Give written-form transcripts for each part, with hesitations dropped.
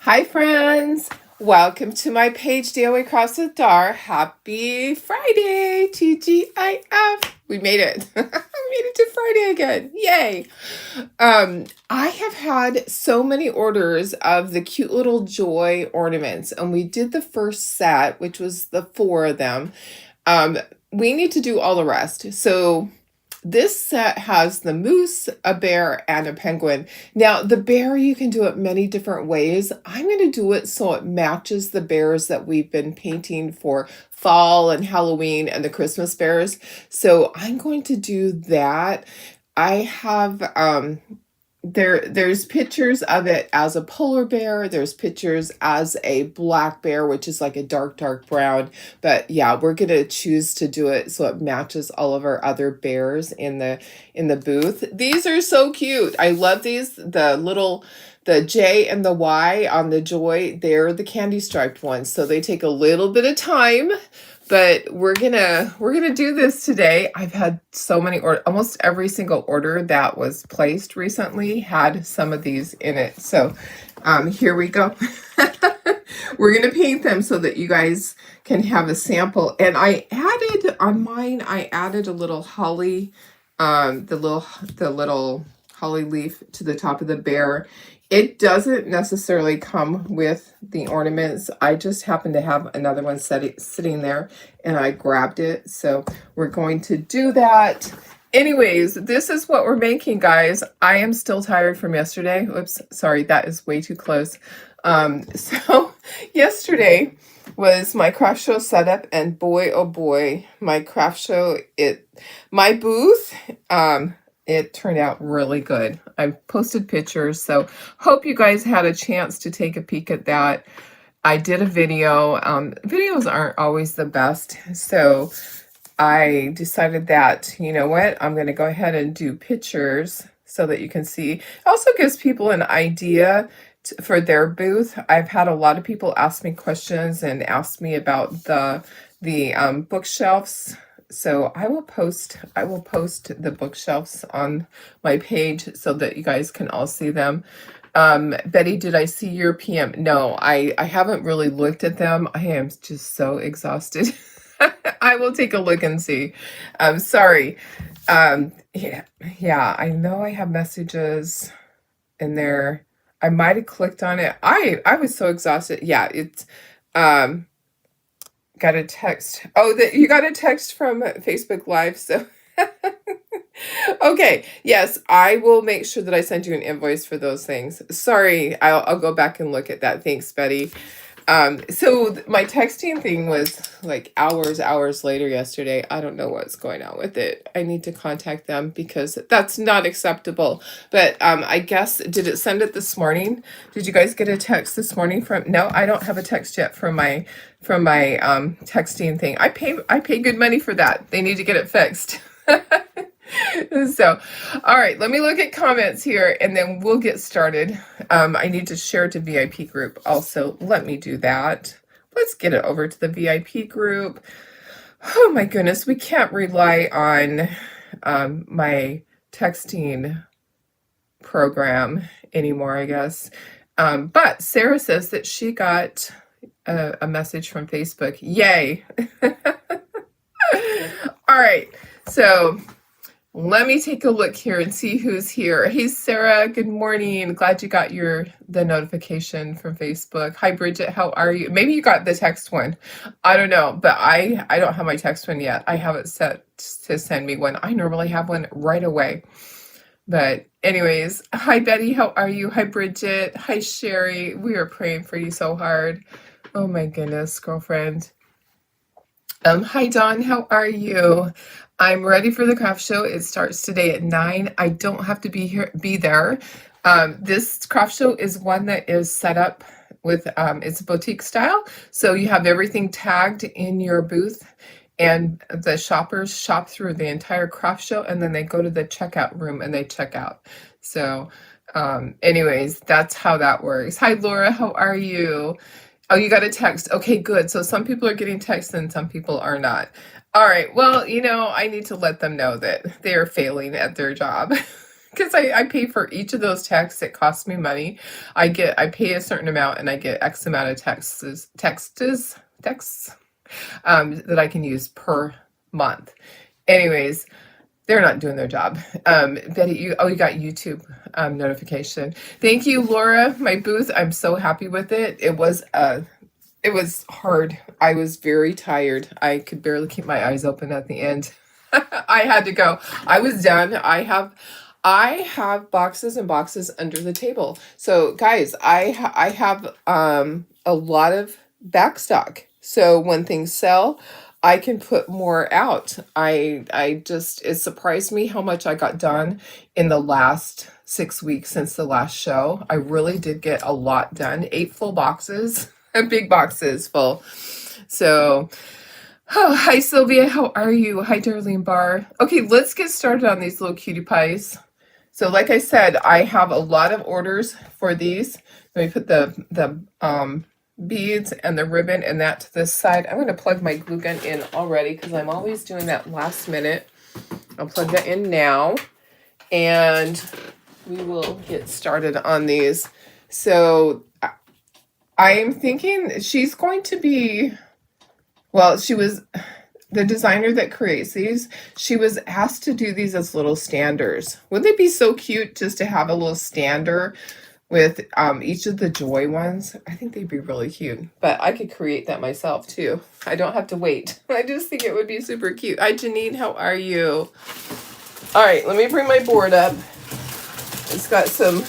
Hi, friends. Welcome to my page, DIY Crafts with Dar. Happy Friday, TGIF. We made it. We made it to Friday again. Yay. I have had so many orders of the cute little joy ornaments, and we did the first set, which was the 4 of them. Um, we need to do all the rest. So this set has the moose, a bear, and a penguin. Now, the bear, you can do it many different ways. I'm going to do it so it matches the bears that we've been painting for fall and Halloween and the Christmas bears. So I'm going to do that. I have there's pictures of it as a polar bear. There's pictures as a black bear, which is like a dark brown. But yeah, we're gonna choose to do it so it matches all of our other bears in the booth. These are so cute. I love these. The J and the Y on the joy, they're the candy striped ones. So they take a little bit of time, but we're gonna do this today. I've had so many almost every single order that was placed recently had some of these in it. So here we go. We're gonna paint them so that you guys can have a sample. And I added on mine, I added a little holly, the little holly leaf to the top of the bear. It doesn't necessarily come with the ornaments. I just happen to have another one sitting there and I grabbed it. So we're going to do that. Anyways, this is what we're making, guys. I am still tired from yesterday. Oops, sorry, that is way too close. So yesterday was my craft show setup, and boy, oh boy, my craft show, my booth, it turned out really good. I posted pictures, so hope you guys had a chance to take a peek at that. I did a video. Videos aren't always the best, so I decided that, you know what, I'm going to go ahead and do pictures so that you can see. It also gives people an idea for their booth. I've had a lot of people ask me questions and ask me about the bookshelves. So I will post the bookshelves on my page so that you guys can all see them. Betty, did I see your PM? No, I haven't really looked at them. I am just so exhausted. I will take a look and see. Sorry. Yeah, I know I have messages in there. I might have clicked on it. I was so exhausted. Yeah, it's got a text. Oh, that you got a text from Facebook Live. So okay, yes, I will make sure that I send you an invoice for those things. Sorry, I'll go back and look at that. Thanks, Betty. So my texting thing was like hours later yesterday. I don't know what's going on with it. I need to contact them because that's not acceptable. But I guess, did it send it this morning? Did you guys get a text this morning from? No, I don't have a text yet from my texting thing. I pay good money for that. They need to get it fixed. So, all right, let me look at comments here and then we'll get started. I need to share it to VIP group also. Let me do that. Let's get it over to the VIP group. Oh my goodness, we can't rely on my texting program anymore, I guess. But Sarah says that she got a message from Facebook. Yay. All right, so let me take a look here and see who's here. Hey, Sarah, good morning. Glad you got the notification from Facebook. Hi, Bridget, how are you? Maybe you got the text one. I don't know, but I don't have my text one yet. I have it set to send me one. I normally have one right away. But anyways, hi, Betty, how are you? Hi, Bridget. Hi, Sherry. We are praying for you so hard. Oh my goodness, girlfriend. Hi, Dawn, how are you? I'm ready for the craft show. It starts today at 9. I don't have to be there. This craft show is one that is set up with, it's boutique style. So you have everything tagged in your booth and the shoppers shop through the entire craft show and then they go to the checkout room and they check out. So anyways, that's how that works. Hi, Laura, how are you? Oh, you got a text. Okay, good. So some people are getting texts and some people are not. All right. Well, I need to let them know that they are failing at their job. because I pay for each of those texts. It costs me money. I pay a certain amount and I get X amount of texts that I can use per month. Anyways, they're not doing their job. Betty, you got YouTube notification. Thank you, Laura. My booth, I'm so happy with it. It was hard. I was very tired. I could barely keep my eyes open at the end. I had to go. I was done. I have boxes and boxes under the table. So guys, I have a lot of back stock. So when things sell, I can put more out. It surprised me how much I got done in the last 6 weeks since the last show. I really did get a lot done. 8 full boxes, big boxes full. So, oh, hi Sylvia, how are you? Hi Darlene Barr. Okay, let's get started on these little cutie pies. So like I said, I have a lot of orders for these. Let me put the beads and the ribbon and that to this side. I'm going to plug my glue gun in already because I'm always doing that last minute. I'll plug that in now and we will get started on these. So I'm thinking she's going to be, well, she was the designer that creates these. She was asked to do these as little standers. Wouldn't they be so cute just to have a little stander with each of the joy ones? I think they'd be really cute, but I could create that myself too. I don't have to wait. I just think it would be super cute. Hi Janine, how are you? All right, let me bring my board up. It's got some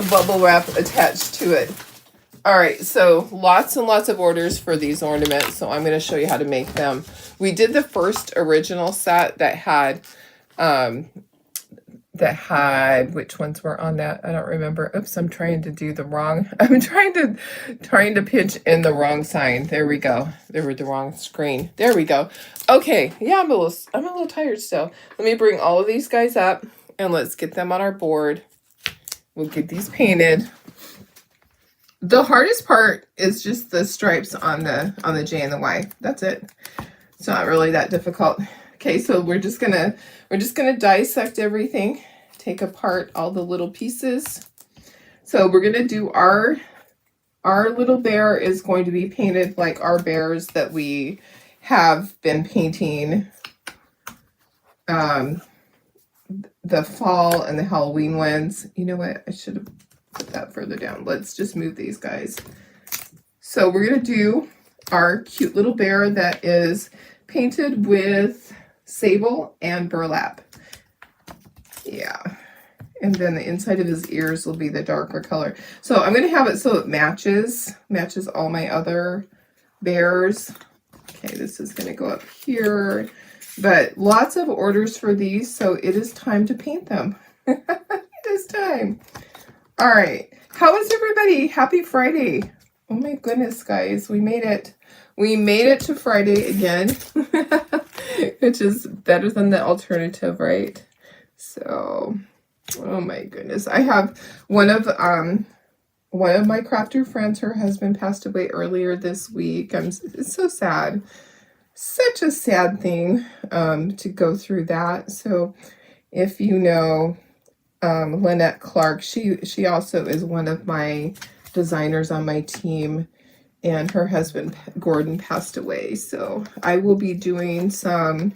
bubble wrap attached to it. All right, so lots and lots of orders for these ornaments, so I'm going to show you how to make them. We did the first original set that had which ones were on that? I don't remember. Oops, I'm trying to do the wrong. I'm trying to pinch in the wrong sign. There we go. They were the wrong screen. There we go. Okay, yeah, I'm a little tired still. Let me bring all of these guys up and let's get them on our board. We'll get these painted. The hardest part is just the stripes on the J and the Y. That's it. It's not really that difficult. Okay, so we're just gonna dissect everything, take apart all the little pieces. So we're gonna do our little bear is going to be painted like our bears that we have been painting the fall and the Halloween ones. You know what? I should have put that further down. Let's just move these guys. So we're gonna do our cute little bear that is painted with sable and burlap. Yeah. And then the inside of his ears will be the darker color. So I'm going to have it so it matches all my other bears. Okay, this is going to go up here. But lots of orders for these, so it is time to paint them. It is time. All right. How is everybody? Happy Friday. Oh my goodness, guys. We made it. We made it to Friday again, which is better than the alternative, right? So, oh my goodness. I have one of my crafter friends, her husband passed away earlier this week. It's so sad. Such a sad thing to go through that. So if you know Lynette Clark, she also is one of my designers on my team. And her husband, Gordon, passed away. So I will be doing some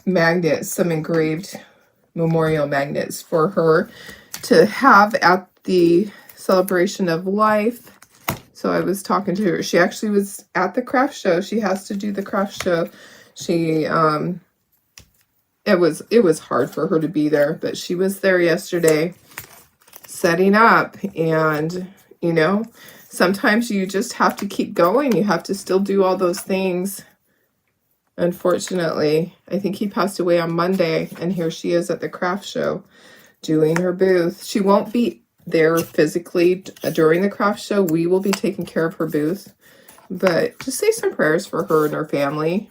magnets, some engraved memorial magnets for her to have at the celebration of life. So I was talking to her. She actually was at the craft show. She has to do the craft show. She, it was hard for her to be there, but she was there yesterday setting up. And, you know, sometimes you just have to keep going. You have to still do all those things. Unfortunately, I think he passed away on Monday, and here she is at the craft show doing her booth. She won't be there physically during the craft show. We will be taking care of her booth, but just say some prayers for her and her family.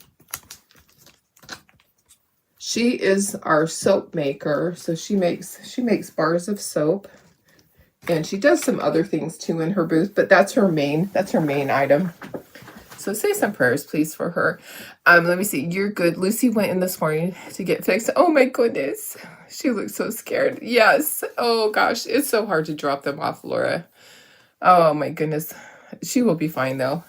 She is our soap maker, so she makes bars of soap. And she does some other things too in her booth, but that's her main item. So say some prayers, please, for her. Let me see. You're good. Lucy went in this morning to get fixed. Oh my goodness. She looks so scared. Yes. Oh gosh. It's so hard to drop them off, Laura. Oh my goodness. She will be fine though.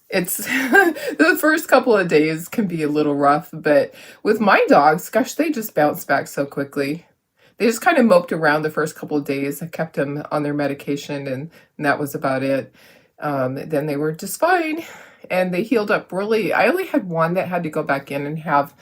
It's the first couple of days can be a little rough, but with my dogs, gosh, they just bounce back so quickly. They just kind of moped around the first couple of days. I kept them on their medication, and that was about it. Then they were just fine, and they healed up really. I only had one that had to go back in and have,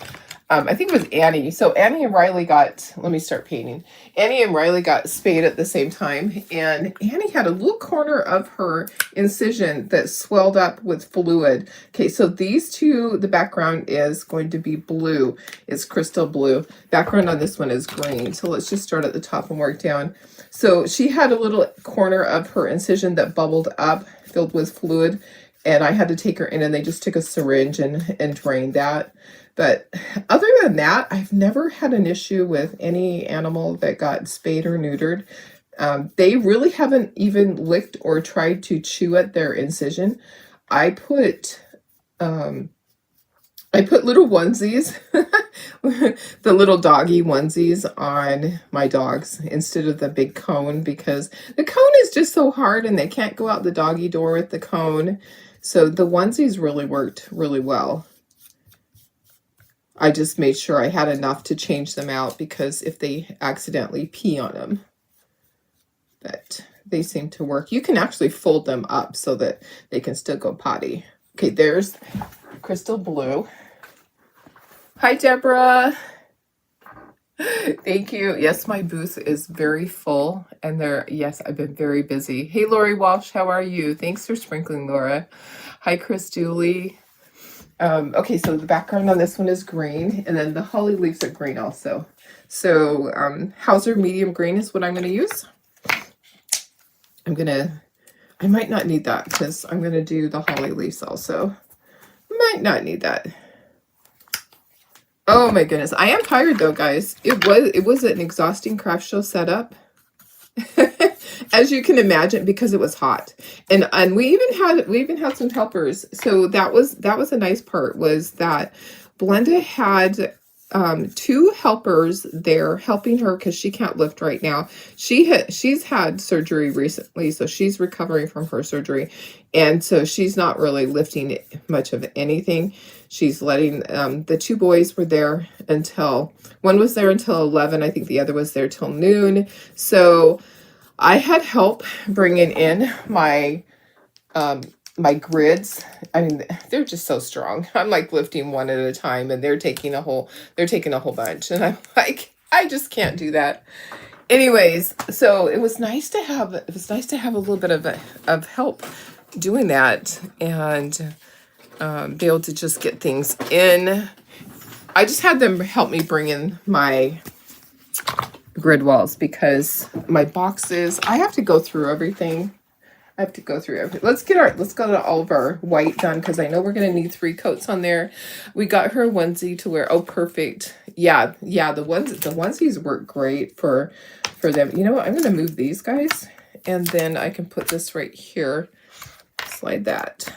I think it was Annie. So Annie and Riley got, let me start painting. Annie and Riley got spayed at the same time, and Annie had a little corner of her incision that swelled up with fluid. Okay, so these two, the background is going to be blue. It's crystal blue. Background on this one is green. So let's just start at the top and work down. So she had a little corner of her incision that bubbled up, filled with fluid, and I had to take her in, and they just took a syringe and drained that. But other than that, I've never had an issue with any animal that got spayed or neutered. They really haven't even licked or tried to chew at their incision. I put little onesies, the little doggy onesies on my dogs instead of the big cone, because the cone is just so hard and they can't go out the doggy door with the cone. So the onesies really worked really well. I just made sure I had enough to change them out because if they accidentally pee on them. But they seem to work. You can actually fold them up so that they can still go potty. Okay, there's crystal blue. Hi, Deborah. Thank you. Yes, my booth is very full, and yes, I've been very busy. Hey, Lori Walsh, how are you? Thanks for sprinkling, Laura. Hi, Chris Dooley. Okay, so the background on this one is green, and then the holly leaves are green also. So Hauser medium green is what I'm going to use. I might not need that because I'm going to do the holly leaves also. Might not need that. Oh my goodness, I am tired though, guys. It was an exhausting craft show setup. As you can imagine, because it was hot, and we even had some helpers. So that was a nice part, was that Blenda had two helpers there helping her because she can't lift right now. She's had surgery recently, so she's recovering from her surgery, and so she's not really lifting much of anything. She's letting the two boys were there until one was there until 11. I think the other was there till noon. So I had help bringing in my my grids. I mean, they're just so strong. I'm like lifting one at a time, and they're taking a whole bunch, and I'm like, I just can't do that. Anyways, so it was nice to have a little bit of help doing that, and be able to just get things in. I just had them help me bring in my grid walls because my boxes, I have to go through everything. Let's go to all of our white done, because I know we're going to need 3 coats on there. We got her a onesie to wear. Oh, perfect. Yeah, the onesies work great for them. You know what? I'm going to move these guys, and then I can put this right here. Slide that.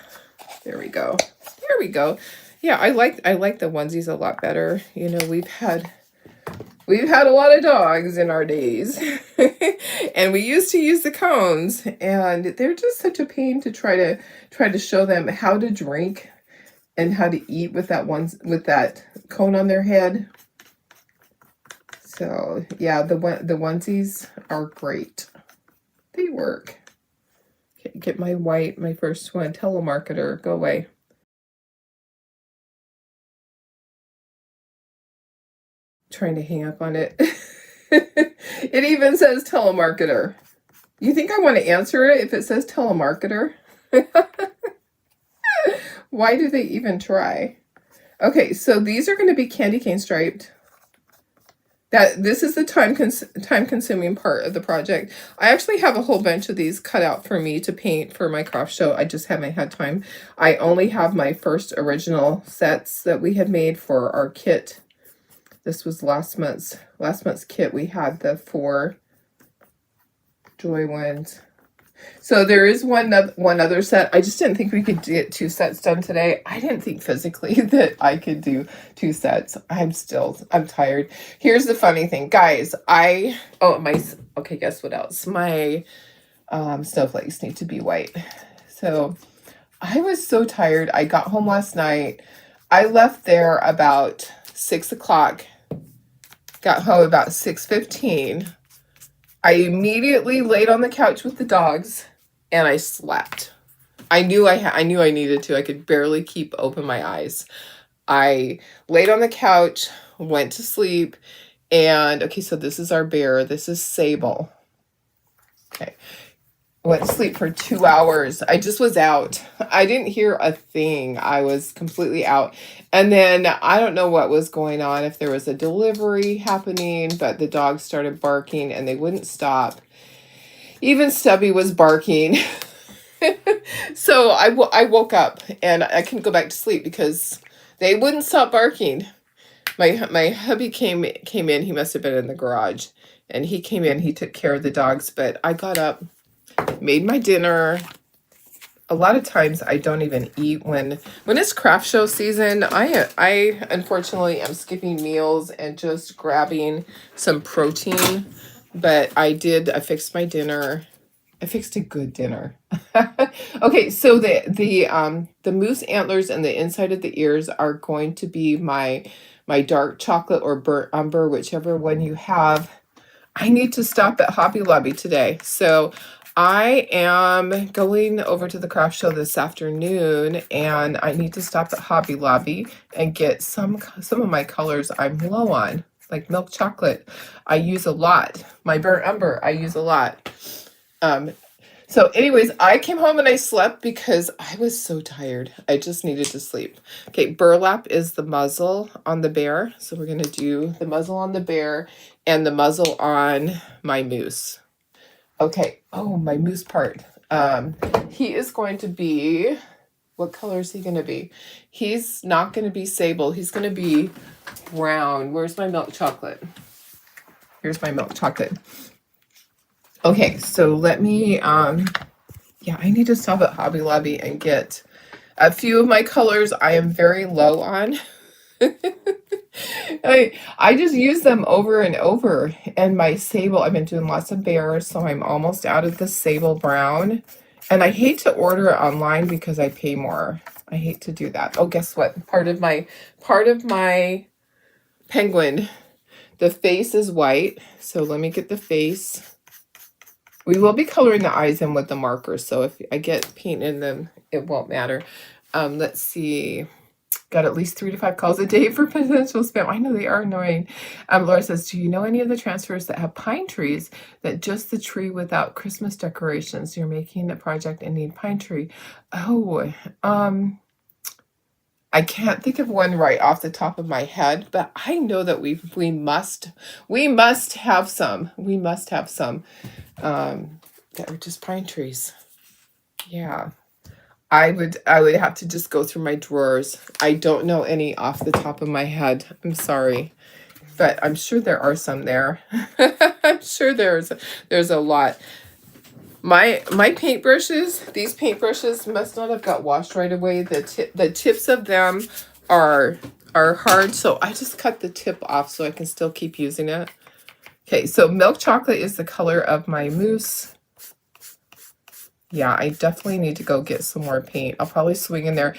There we go. There we go. Yeah, I like the onesies a lot better. You know, we've had a lot of dogs in our days, and we used to use the cones, and they're just such a pain to try to show them how to drink and how to eat with that cone on their head. So yeah, the onesies are great. They work. Okay, get my first one. Telemarketer, go away. Trying to hang up on it. It even says telemarketer. You think I want to answer it if it says telemarketer? Why do they even try? Okay, so these are going to be candy cane striped. This is the time consuming part of the project. I actually have a whole bunch of these cut out for me to paint for my craft show. I just haven't had time. I only have my first original sets that we had made for our kit. This was last month's kit. We had the 4 joy ones. So there is one other set. I just didn't think we could get 2 sets done today. I didn't think physically that I could do 2 sets. I'm tired. Here's the funny thing, guys. Okay, guess what else? My snowflakes need to be white. So I was so tired. I got home last night. I left there about 6 o'clock. Got home about 6:15. I immediately laid on the couch with the dogs and I slept. I knew I needed to. I could barely keep open my eyes. I laid on the couch, went to sleep, and okay, so this is our bear. This is Sable. Okay. Went to sleep for 2 hours. I just was out. I didn't hear a thing. I was completely out. And then I don't know what was going on, if there was a delivery happening, but the dogs started barking and they wouldn't stop. Even Stubby was barking. So I woke up and I couldn't go back to sleep because they wouldn't stop barking. My hubby came in. He must have been in the garage. And he came in. He took care of the dogs. But I got up, made my dinner. A lot of times I don't even eat when it's craft show season. I unfortunately am skipping meals and just grabbing some protein. But I fixed my dinner. I fixed a good dinner. Okay, so the moose antlers and the inside of the ears are going to be my dark chocolate or burnt umber, whichever one you have. I need to stop at Hobby Lobby today. So I am going over to the craft show this afternoon and I need to stop at Hobby Lobby and get some of my colors I'm low on, like milk chocolate. I use a lot. My burnt umber, I use a lot. So anyways, I came home and I slept because I was so tired. I just needed to sleep. Okay, burlap is the muzzle on the bear. So we're going to do the muzzle on the bear and the muzzle on my moose. Okay, oh, my moose part. He is going to be, what color is he going to be? He's not going to be sable. He's going to be brown. Where's my milk chocolate? Here's my milk chocolate. Okay, so let me, I need to stop at Hobby Lobby and get a few of my colors I am very low on. I just use them over and over. And my sable, I've been doing lots of bears, so I'm almost out of the sable brown. And I hate to order it online because I pay more. I hate to do that. Oh, guess what? Part of my penguin, the face is white. So let me get the face. We will be coloring the eyes in with the markers, so if I get paint in them, it won't matter. Let's see. Got at least 3 to 5 calls a day for potential spam. I know they are annoying. Laura says, do you know any of the transfers that have pine trees that just the tree without Christmas decorations? You're making a project and need pine tree. Oh, I can't think of one right off the top of my head, but I know that we must have some. We must have some that are just pine trees. Yeah. I would have to just go through my drawers. I don't know any off the top of my head. I'm sorry. But I'm sure there are some there. I'm sure there's a lot. My paintbrushes, these paintbrushes must not have got washed right away. The tips of them are hard, so I just cut the tip off so I can still keep using it. Okay, so milk chocolate is the color of my mousse. Yeah, I definitely need to go get some more paint. I'll probably swing in there.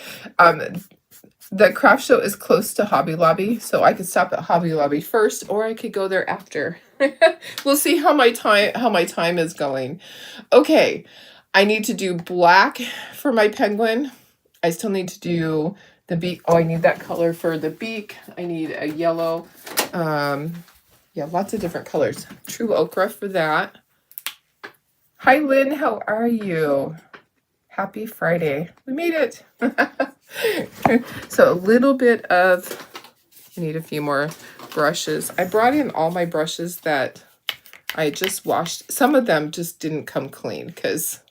The craft show is close to Hobby Lobby, so I could stop at Hobby Lobby first, or I could go there after. We'll see how my time is going. Okay, I need to do black for my penguin. I still need to do the beak. Oh, I need that color for the beak. I need a yellow. Yeah, lots of different colors. True ochre for that. Hi, Lynn. How are you? Happy Friday. We made it. So a little bit of, I need a few more brushes. I brought in all my brushes that I just washed. Some of them just didn't come clean because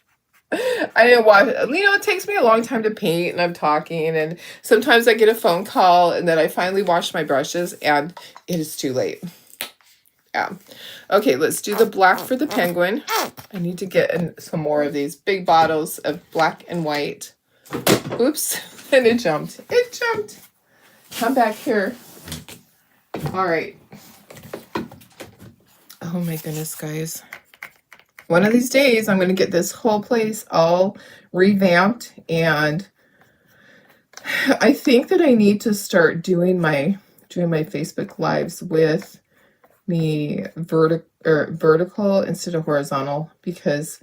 I didn't wash. It takes me a long time to paint and I'm talking, and sometimes I get a phone call and then I finally wash my brushes and it is too late. Yeah. Okay, let's do the black for the penguin. I need to get in some more of these big bottles of black and white. Oops, and it jumped. It jumped. Come back here. All right. Oh my goodness, guys. One of these days, I'm going to get this whole place all revamped, and I think that I need to start doing my Facebook lives with me vertical instead of horizontal, because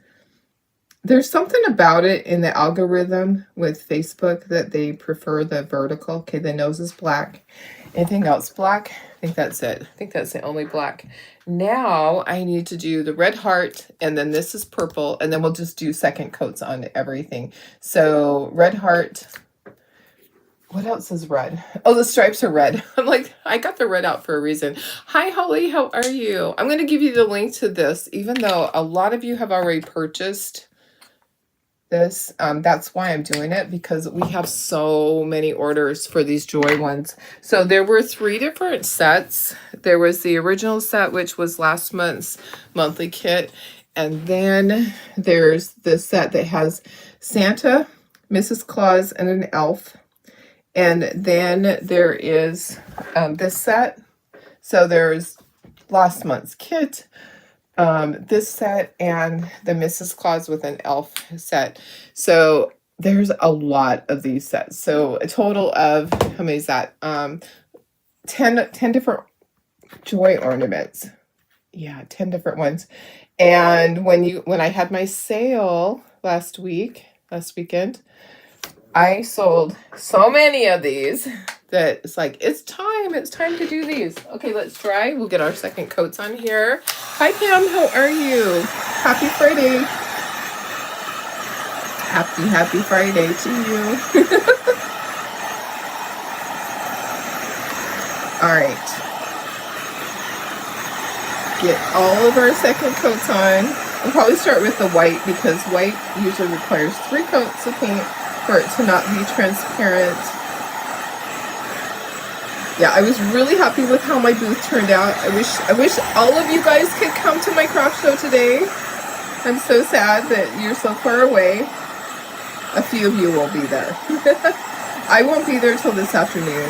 there's something about it in the algorithm with Facebook that they prefer the vertical. Okay, the nose is black. Anything else black? I think that's it. I think that's the only black. Now I need to do the red heart, and then this is purple, and then we'll just do second coats on everything. So red heart. What else is red? Oh, the stripes are red. I'm like, I got the red out for a reason. Hi, Holly. How are you? I'm going to give you the link to this, even though a lot of you have already purchased this. That's why I'm doing it, because we have so many orders for these Joy ones. So there were 3 different sets. There was the original set, which was last month's monthly kit. And then there's the set that has Santa, Mrs. Claus, and an elf. And then there is this set. So there's last month's kit, this set, and the Mrs. Claus with an elf set. So there's a lot of these sets. So a total of, how many is that? 10 different Joy ornaments. Yeah, 10 different ones. And when I had my sale last weekend, I sold so many of these that it's like, it's time to do these. Okay, let's try. We'll get our second coats on here. Hi, Pam. How are you? Happy Friday. Happy Friday to you. All right. Get all of our second coats on. We'll probably start with the white, because white usually requires 3 coats of paint for it to not be transparent. Yeah, I was really happy with how my booth turned out. I wish all of you guys could come to my craft show today. I'm so sad that you're so far away. A few of you will be there. I won't be there till this afternoon.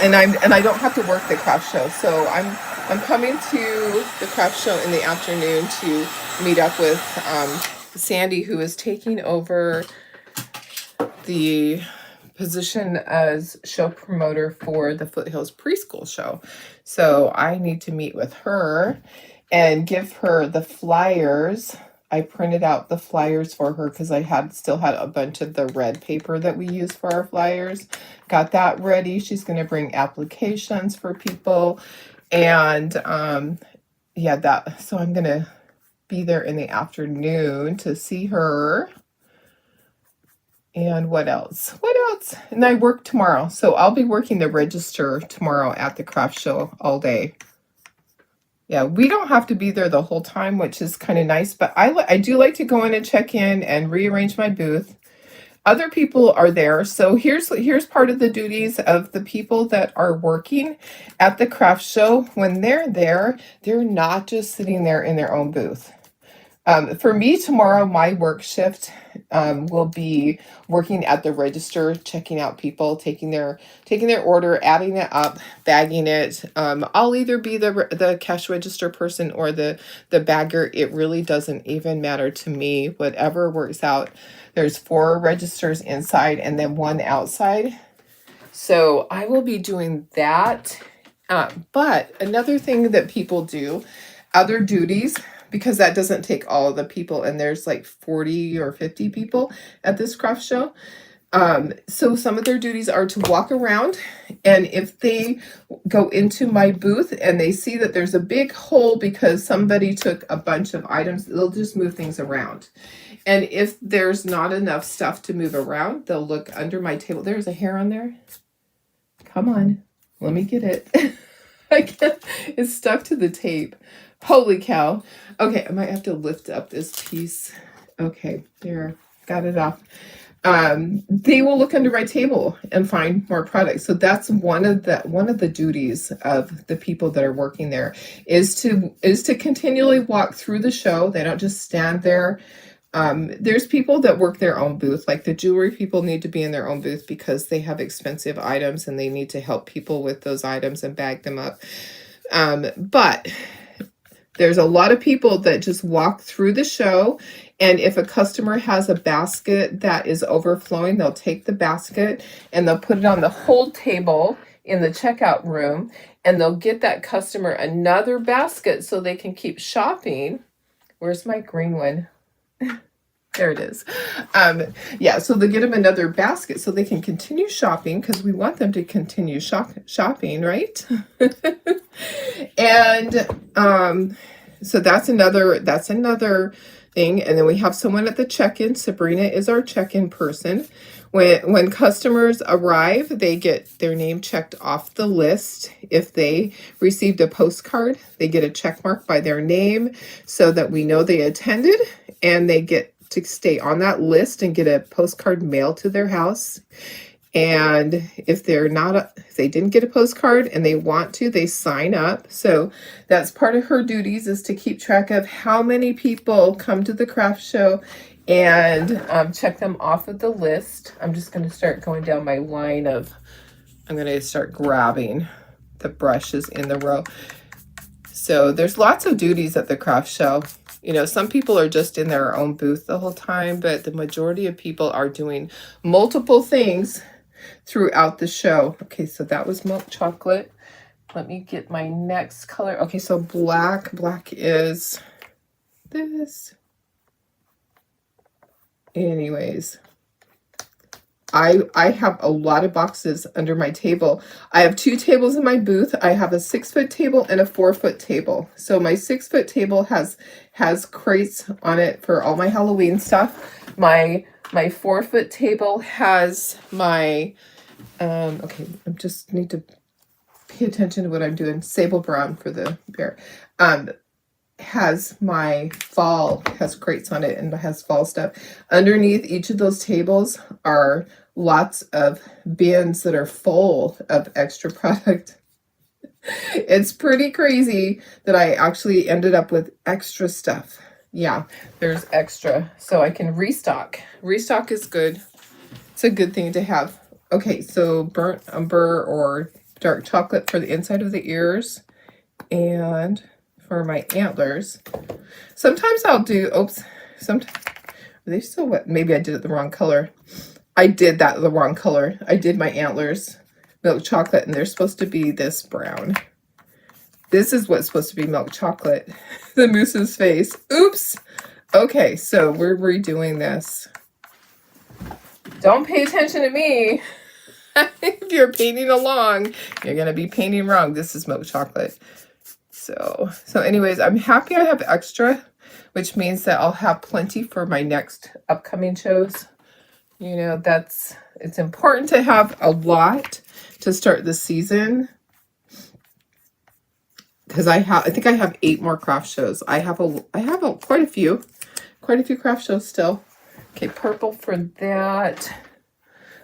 And I don't have to work the craft show, so I'm coming to the craft show in the afternoon to meet up with Sandy, who is taking over the position as show promoter for the Foothills Preschool Show. So I need to meet with her and give her the flyers. I printed out the flyers for her because I still had a bunch of the red paper that we use for our flyers. Got that ready. She's going to bring applications for people. And yeah, so I'm going to be there in the afternoon to see her. And what else? And I work tomorrow. So I'll be working the register tomorrow at the craft show all day. Yeah, we don't have to be there the whole time, which is kind of nice. But I do like to go in and check in and rearrange my booth. Other people are there. So here's part of the duties of the people that are working at the craft show. When they're there, they're not just sitting there in their own booth. For me tomorrow, my work shift will be working at the register, checking out people, taking their order, adding it up, bagging it. I'll either be the cash register person or the bagger. It really doesn't even matter to me. Whatever works out. There's 4 registers inside and then 1 outside. So I will be doing that. But another thing that people do, other duties, because that doesn't take all of the people, and there's like 40 or 50 people at this craft show. So some of their duties are to walk around, and if they go into my booth and they see that there's a big hole because somebody took a bunch of items, they'll just move things around. And if there's not enough stuff to move around, they'll look under my table. There's a hair on there. Come on, let me get it. I can't, it's stuck to the tape. Holy cow. Okay, I might have to lift up this piece. Okay, there, got it off. they will look under my table and find more products. So that's one of the duties of the people that are working there is to continually walk through the show. They don't just stand there. There's people that work their own booth, like the jewelry people need to be in their own booth because they have expensive items and they need to help people with those items and bag them up. But there's a lot of people that just walk through the show, and if a customer has a basket that is overflowing, they'll take the basket and they'll put it on the hold table in the checkout room, and they'll get that customer another basket so they can keep shopping. Where's my green one? There it is. Yeah, so they get them another basket so they can continue shopping because we want them to continue shopping, right? And so that's another thing. And then we have someone at the check-in. Sabrina is our check-in person. When customers arrive, they get their name checked off the list. If they received a postcard, they get a check mark by their name so that we know they attended, and they get to stay on that list and get a postcard mailed to their house. And if they didn't get a postcard and they want to, they sign up. So that's part of her duties, is to keep track of how many people come to the craft show and check them off of the list. I'm just going to start going down my line of, I'm going to start grabbing the brushes in the row. So there's lots of duties at the craft show. You know, some people are just in their own booth the whole time, but the majority of people are doing multiple things throughout the show. Okay, so that was milk chocolate. Let me get my next color. Okay, so black is this. Anyways, I have a lot of boxes under my table. I have 2 tables in my booth. I have a 6-foot table and a 4-foot table. So my 6-foot table has crates on it for all my Halloween stuff. My 4-foot table has my okay, I just need to pay attention to what I'm doing. Sable brown for the bear. Has crates on it and has fall stuff. Underneath each of those tables are lots of bins that are full of extra product. It's pretty crazy that I actually ended up with extra stuff. Yeah, there's extra, so I can restock. Restock is good. It's a good thing to have. Okay, so burnt umber or dark chocolate for the inside of the ears, and for my antlers. Sometimes I'll do, sometimes, are they still wet? Maybe I did it the wrong color. I did that the wrong color. I did my antlers milk chocolate, and they're supposed to be this brown. This is what's supposed to be milk chocolate. The moose's face. Oops. Okay, so we're redoing this. Don't pay attention to me. If you're painting along, you're going to be painting wrong. This is milk chocolate. So anyways, I'm happy I have extra, which means that I'll have plenty for my next upcoming shows. You know, it's important to have a lot to start the season, because I think I have 8 more craft shows. I have quite a few craft shows still. Okay, purple for that.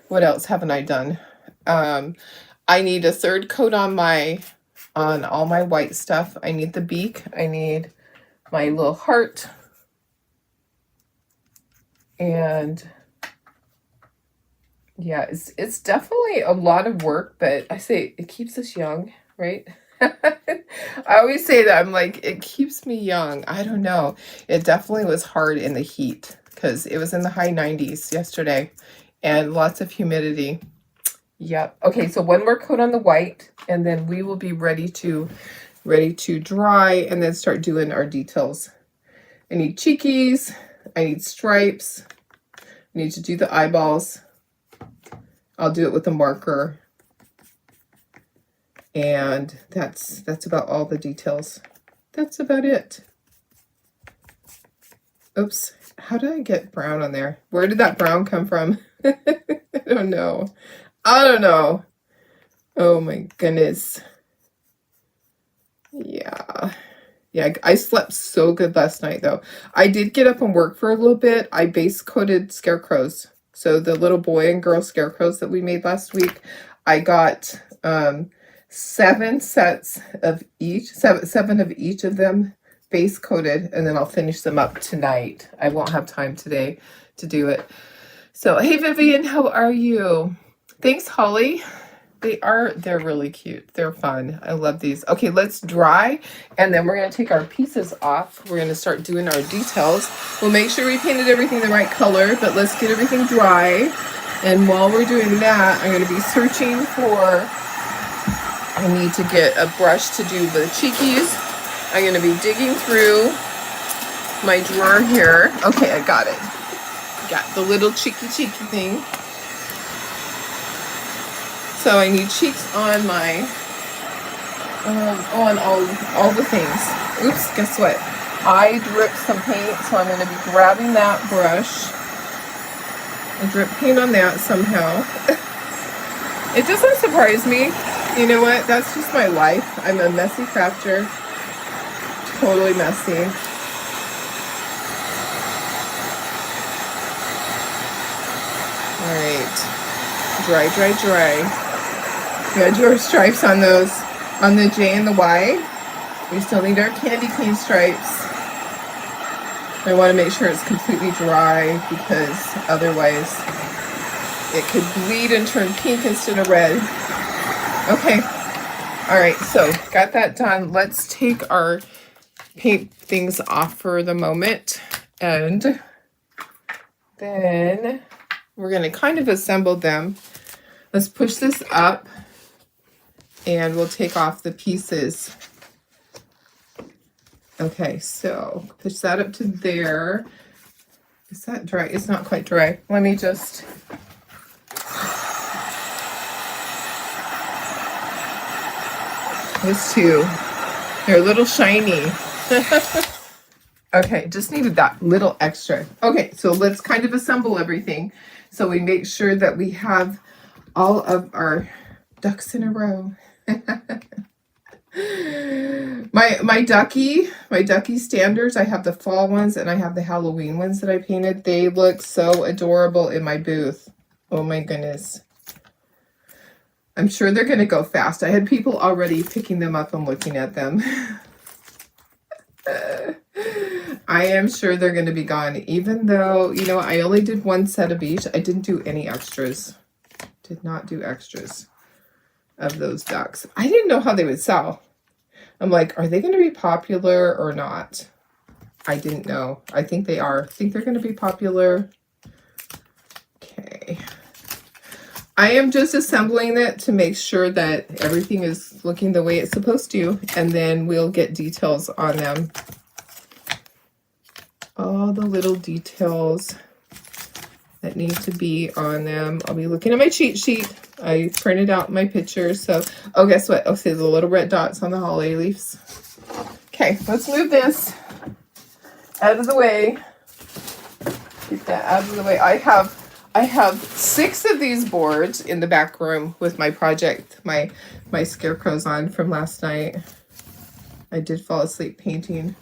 What else haven't I done? I need a 3rd coat on all my white stuff. I need the beak. I need my little heart. And yeah, it's definitely a lot of work, but I say it keeps us young, right? I always say that. I'm like, it keeps me young. I don't know. It definitely was hard in the heat because it was in the high 90s yesterday and lots of humidity. Yep. Okay, so 1 more coat on the white, and then we will be ready to dry and then start doing our details. I need cheekies. I need stripes. I need to do the eyeballs. I'll do it with a marker. And that's about all the details. That's about it. Oops. How did I get brown on there? Where did that brown come from? I don't know. Oh my goodness. Yeah, I slept so good last night though. I did get up and work for a little bit. I base coated scarecrows. So the little boy and girl scarecrows that we made last week, I got 7 sets of each, seven of each of them base coated, and then I'll finish them up tonight. I won't have time today to do it. So, hey Vivian, how are you? Thanks, Holly. They're really cute. They're fun. I love these. Okay, let's dry, and then we're going to take our pieces off. We're going to start doing our details. We'll make sure we painted everything the right color, but let's get everything dry. And while we're doing that, I'm going to be searching for, I need to get a brush to do the cheekies. I'm going to be digging through my drawer here. Okay, I got it. Got the little cheeky thing. So I need cheeks on my, on all the things. Oops, guess what? I dripped some paint, so I'm going to be grabbing that brush. I drip paint on that somehow. It doesn't surprise me. You know what? That's just my life. I'm a messy crafter. Totally messy. All right. Dry. We gotta do our stripes on those, on the J and the Y. We still need our candy cane stripes. I want to make sure it's completely dry because otherwise it could bleed and turn pink instead of red. Okay. All right, so got that done. Let's take our paint things off for the moment, and then we're going to kind of assemble them. Let's push this up, and we'll take off the pieces. Okay, so push that up to there. Is that dry? It's not quite dry. Let me just... Those two, they're a little shiny. Okay, just needed that little extra. Okay, so let's kind of assemble everything so we make sure that we have all of our ducks in a row. my ducky standards, I have the fall ones and I have the Halloween ones that I painted. They look so adorable in my booth. Oh my goodness. I'm sure they're going to go fast. I had people already picking them up and looking at them. I am sure they're going to be gone, even though, you know, I only did 1 set of each. I didn't do any extras. Did not do extras of those ducks. I didn't know how they would sell. I'm like, are they going to be popular or not? I didn't know. I think they are. I think they're going to be popular. Okay. I am just assembling it to make sure that everything is looking the way it's supposed to, and then we'll get details on them. All the little details that need to be on them. I'll be looking at my cheat sheet. I printed out my pictures. So, oh, guess what? Oh, see the little red dots on the holiday leaves. Okay, let's move this out of the way. Get that out of the way. I have 6 of these boards in the back room with my project, my scarecrows on from last night. I did fall asleep painting.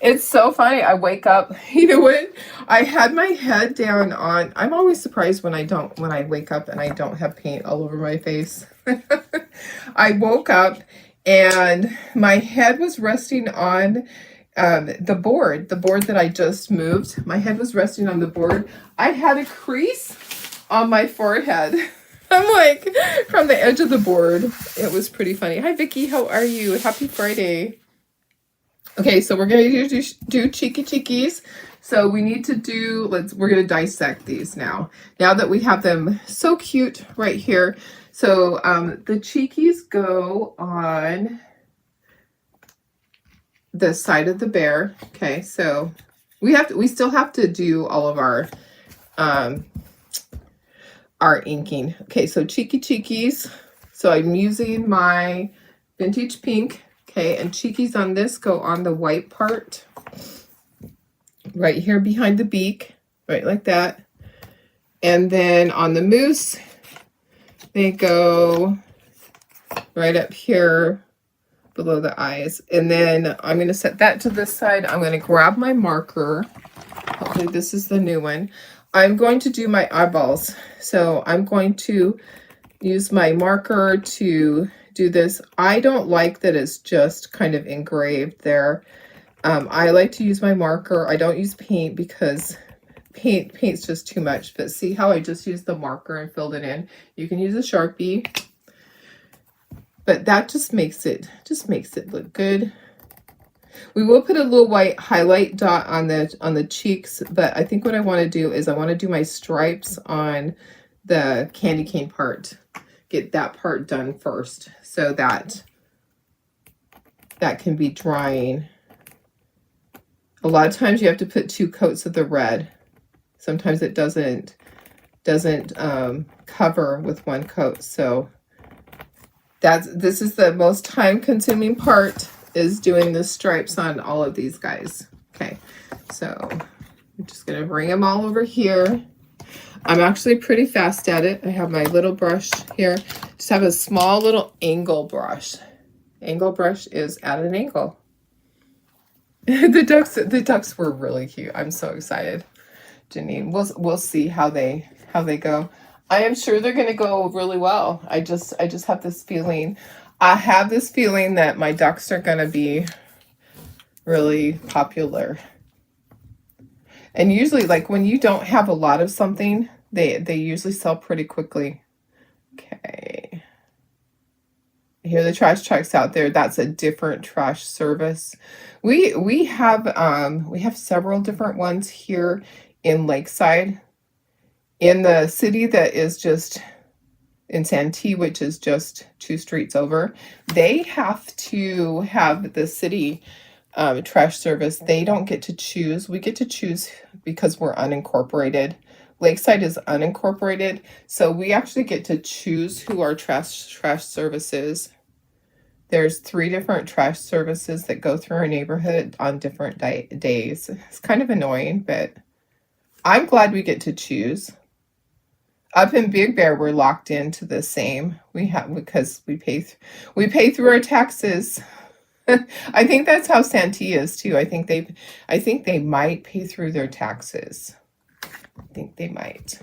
It's so funny. I wake up, you know what? I had my head down on, I'm always surprised when I wake up and I don't have paint all over my face. I woke up and my head was resting on the board that I just moved. My head was resting on the board. I had a crease on my forehead. I'm like, from the edge of the board. It was pretty funny. Hi, Vicky. How are you? Happy Friday. Okay, so we're going to do cheeky cheekies. So we need to do, we're going to dissect these now. Now that we have them so cute right here. So the cheekies go on the side of the bear. Okay, so we still have to do all of our inking. Okay, so cheeky cheekies. So I'm using my vintage pink. Okay, and cheekies on this go on the white part. Right here behind the beak. Right like that. And then on the moose, they go right up here below the eyes. And then I'm going to set that to this side. I'm going to grab my marker. Hopefully this is the new one. I'm going to do my eyeballs. So I'm going to use my marker to do this. I don't like that it's just kind of engraved there. I like to use my marker. I don't use paint because paint's just too much. But see how I just used the marker and filled it in? You can use a Sharpie, but that just makes it look good. We will put a little white highlight dot on the cheeks, but I think what I want to do is I want to do my stripes on the candy cane part. Get that part done first so that can be drying. A lot of times you have to put 2 coats of the red. Sometimes it doesn't cover with 1 coat. So this is the most time consuming part, is doing the stripes on all of these guys. Okay, so I'm just gonna bring them all over here. I'm actually pretty fast at it. I have my little brush here. Just have a small little angle brush. Angle brush is at an angle. The ducks were really cute. I'm so excited, Janine. We'll see how they go. I am sure they're going to go really well. I just have this feeling. I have this feeling that my ducks are going to be really popular. And usually, like, when you don't have a lot of something, they usually sell pretty quickly. Okay. I hear the trash trucks out there. That's a different trash service. We have several different ones here in Lakeside. In the city that is just in Santee, which is just 2 streets over, they have to have the city trash service. They don't get to choose. We get to choose because we're unincorporated. Lakeside is unincorporated, so we actually get to choose who our trash service is. There's 3 different trash services that go through our neighborhood on different days. It's kind of annoying, but I'm glad we get to choose. Up in Big Bear, we're locked into the same. Because we pay through our taxes. I think that's how Santee is too. I think they might pay through their taxes. I think they might.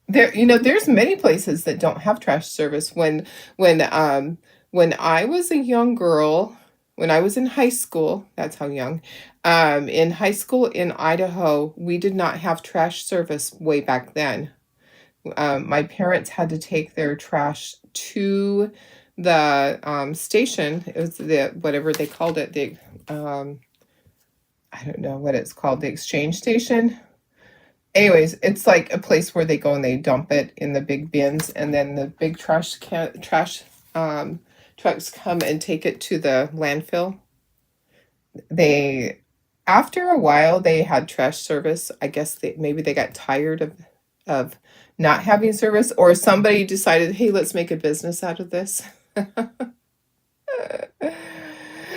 There's many places that don't have trash service. When I was a young girl, when I was in high school, that's how young, in high school in Idaho, we did not have trash service way back then. My parents had to take their trash to the station. It was whatever they called it, I don't know what it's called, the exchange station. Anyways, it's like a place where they go and they dump it in the big bins, and then the big trash trucks come and take it to the landfill. After a while, they had trash service. I guess maybe they got tired of not having service, or somebody decided, hey, let's make a business out of this.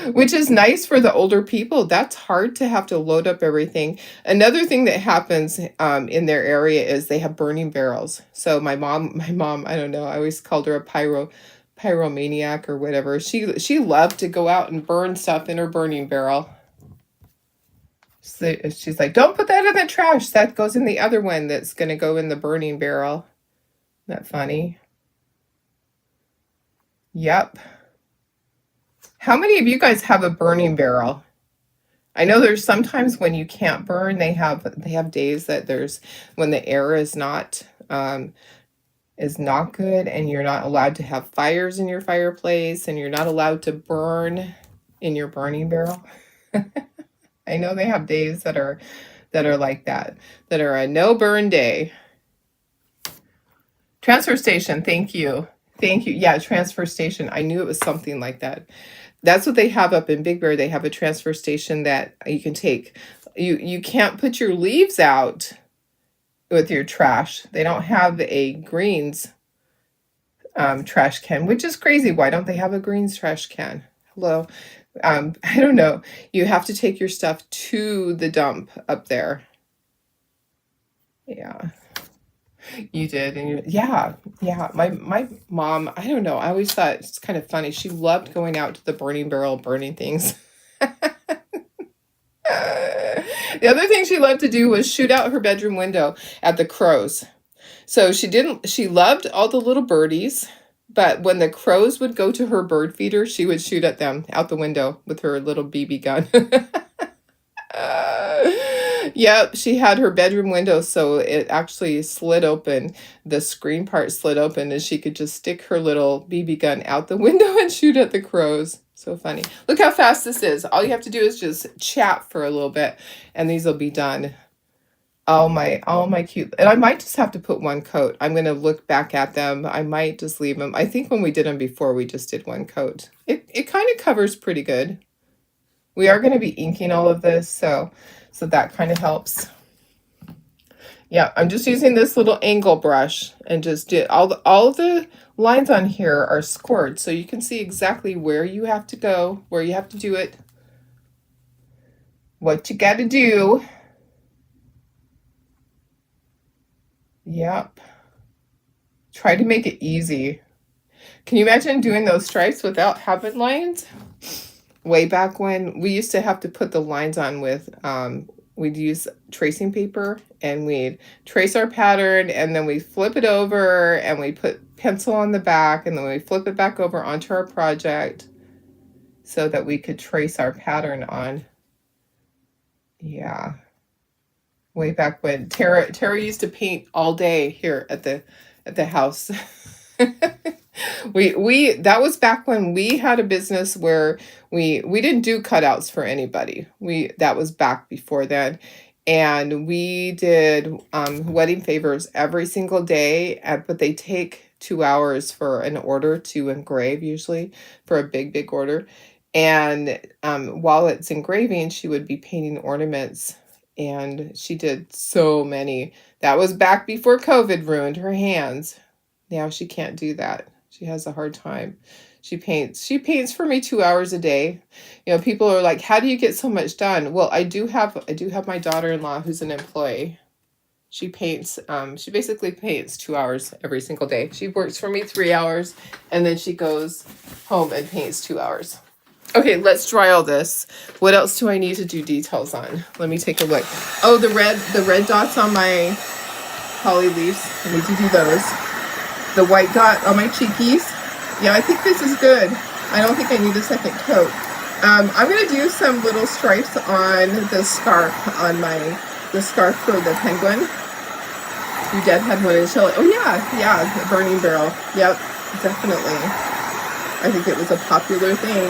Which is nice for the older people. That's hard to have to load up everything. Another thing that happens in their area is they have burning barrels. So my mom, I don't know, I always called her a pyromaniac or whatever. She loved to go out and burn stuff in her burning barrel. So she's like, don't put that in the trash. That goes in the other one that's going to go in the burning barrel. Isn't that funny? Yep. How many of you guys have a burning barrel? I know there's sometimes when you can't burn, they have days that when the air is not good, and you're not allowed to have fires in your fireplace, and you're not allowed to burn in your burning barrel. I know they have days that are like that are a no burn day. Transfer station, thank you. Yeah, transfer station. I knew it was something like that. That's what they have up in Big Bear. They have a transfer station that you can take. You can't put your leaves out with your trash. They don't have a greens trash can, which is crazy. Why don't they have a greens trash can? Hello. I don't know. You have to take your stuff to the dump up there. Yeah. You did, and yeah. My mom, I don't know. I always thought it's kind of funny. She loved going out to the burning barrel, burning things. The other thing she loved to do was shoot out her bedroom window at the crows. So she loved all the little birdies, but when the crows would go to her bird feeder, she would shoot at them out the window with her little BB gun. Yep, she had her bedroom window, so it actually slid open. The screen part slid open, and she could just stick her little BB gun out the window and shoot at the crows. So funny. Look how fast this is. All you have to do is just chat for a little bit, and these will be done. Oh my cute. And I might just have to put one coat. I'm going to look back at them. I might just leave them. I think when we did them before, we just did one coat. It kind of covers pretty good. We are going to be inking all of this, so that kind of helps. Yeah, I'm just using this little angle brush and just did all of the lines on here are scored, so you can see exactly where you have to go, where you have to do it, what you got to do. Yep. Try to make it easy. Can you imagine doing those stripes without having lines? Way back when we used to have to put the lines on with, we'd use tracing paper and we'd trace our pattern and then we flip it over and we put pencil on the back and then we flip it back over onto our project so that we could trace our pattern on. Yeah. Way back when Tara used to paint all day here at the house. we that was back when we had a business where we didn't do cutouts for anybody. That was back before then, and we did wedding favors every single day. But they take 2 hours for an order to engrave, usually for a big order. And while it's engraving, she would be painting ornaments, and she did so many. That was back before COVID ruined her hands. Now she can't do that. She has a hard time. She paints for me 2 hours a day. You know, people are like, how do you get so much done? Well, I do have my daughter-in-law who's an employee. She paints, she basically paints 2 hours every single day. She works for me 3 hours and then she goes home and paints 2 hours. Okay, let's dry all this. What else do I need to do details on? Let me take a look. Oh, the red dots on my holly leaves. I need to do those. The white dot on my cheekies. Yeah, I think this is good. I don't think I need a second coat. I'm going to do some little stripes on the scarf, the scarf for the penguin. Your dad had one in Chile. Oh, yeah, the burning barrel. Yep, definitely. I think it was a popular thing.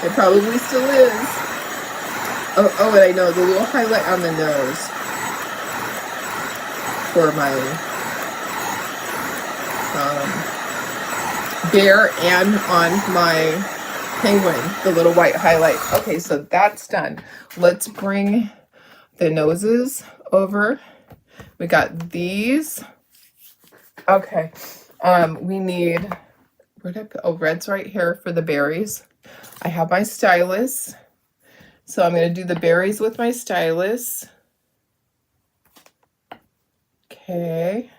It probably still is. Oh, and I know, the little highlight on the nose for my bear and on my penguin, the little white highlight. Okay, so that's done. Let's bring the noses over. We got these. Okay, we need, where did I put, oh, red's right here for the berries. I have my stylus, so I'm going to do the berries with my stylus. Okay.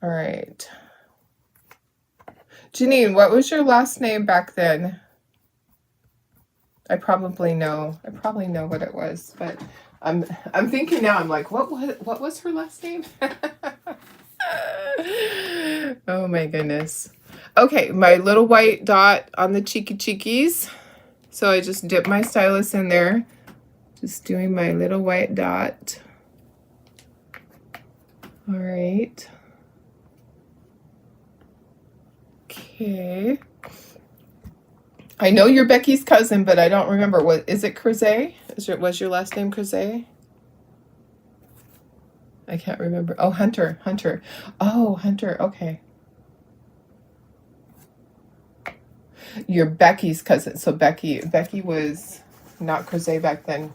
All right. Janine, what was your last name back then? I probably know what it was, but I'm thinking now, I'm like, what was her last name? Oh my goodness. Okay, my little white dot on the cheekies. So I just dip my stylus in there. Just doing my little white dot. All right. Okay. I know you're Becky's cousin, but I don't remember. What is it? Crozet? Was your last name Crozet? I can't remember. Oh, Hunter. Oh, Hunter. Okay. You're Becky's cousin. So Becky was not Crozet back then.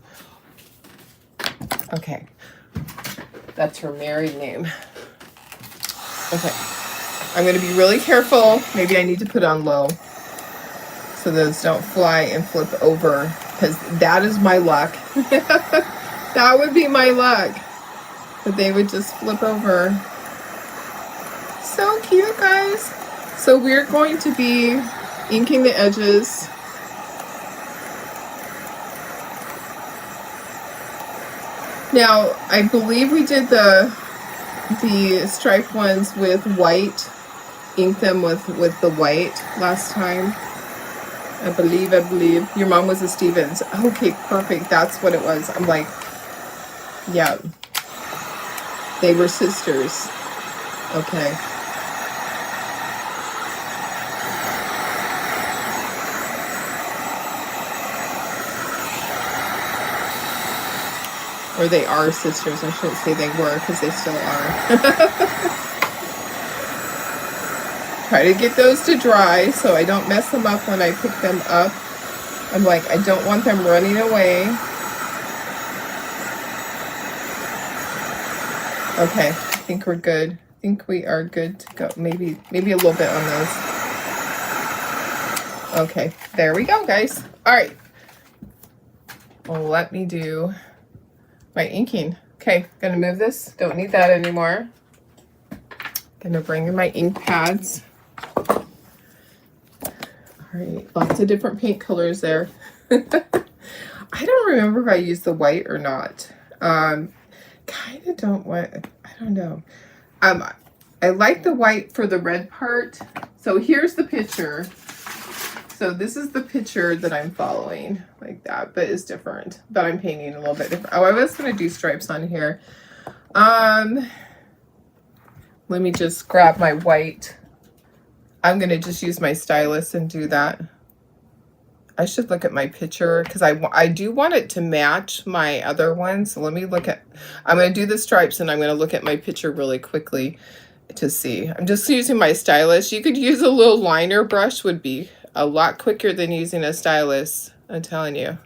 Okay. That's her married name. Okay. I'm going to be really careful. Maybe I need to put on low so those don't fly and flip over, because that is my luck. That would be my luck. But they would just flip over. So cute, guys. So we're going to be inking the edges Now, I believe we did the striped ones with white, inked them with the white last time. I believe. Your mom was a Stevens. Okay, perfect. That's what it was. I'm like, yeah. They were sisters. Okay. Or they are sisters. I shouldn't say they were, because they still are. Try to get those to dry so I don't mess them up when I pick them up. I'm like, I don't want them running away. Okay, I think we're good. I think we are good to go. Maybe a little bit on those. Okay, there we go, guys. All right. Well, let me do my inking. Okay, gonna move this. Don't need that anymore. Gonna bring in my ink pads. All right, lots of different paint colors there. I don't remember if I used the white or not. Kind of don't want, I don't know. I like the white for the red part. So here's the picture. So this is the picture that I'm following, like that, but it's different. But I'm painting a little bit different. Oh, I was gonna do stripes on here. Let me just grab my white. I'm gonna just use my stylus and do that. I should look at my picture because I do want it to match my other one. So let me look at, I'm gonna do the stripes and I'm gonna look at my picture really quickly to see. I'm just using my stylus. You could use a little liner brush, would be a lot quicker than using a stylus, I'm telling you.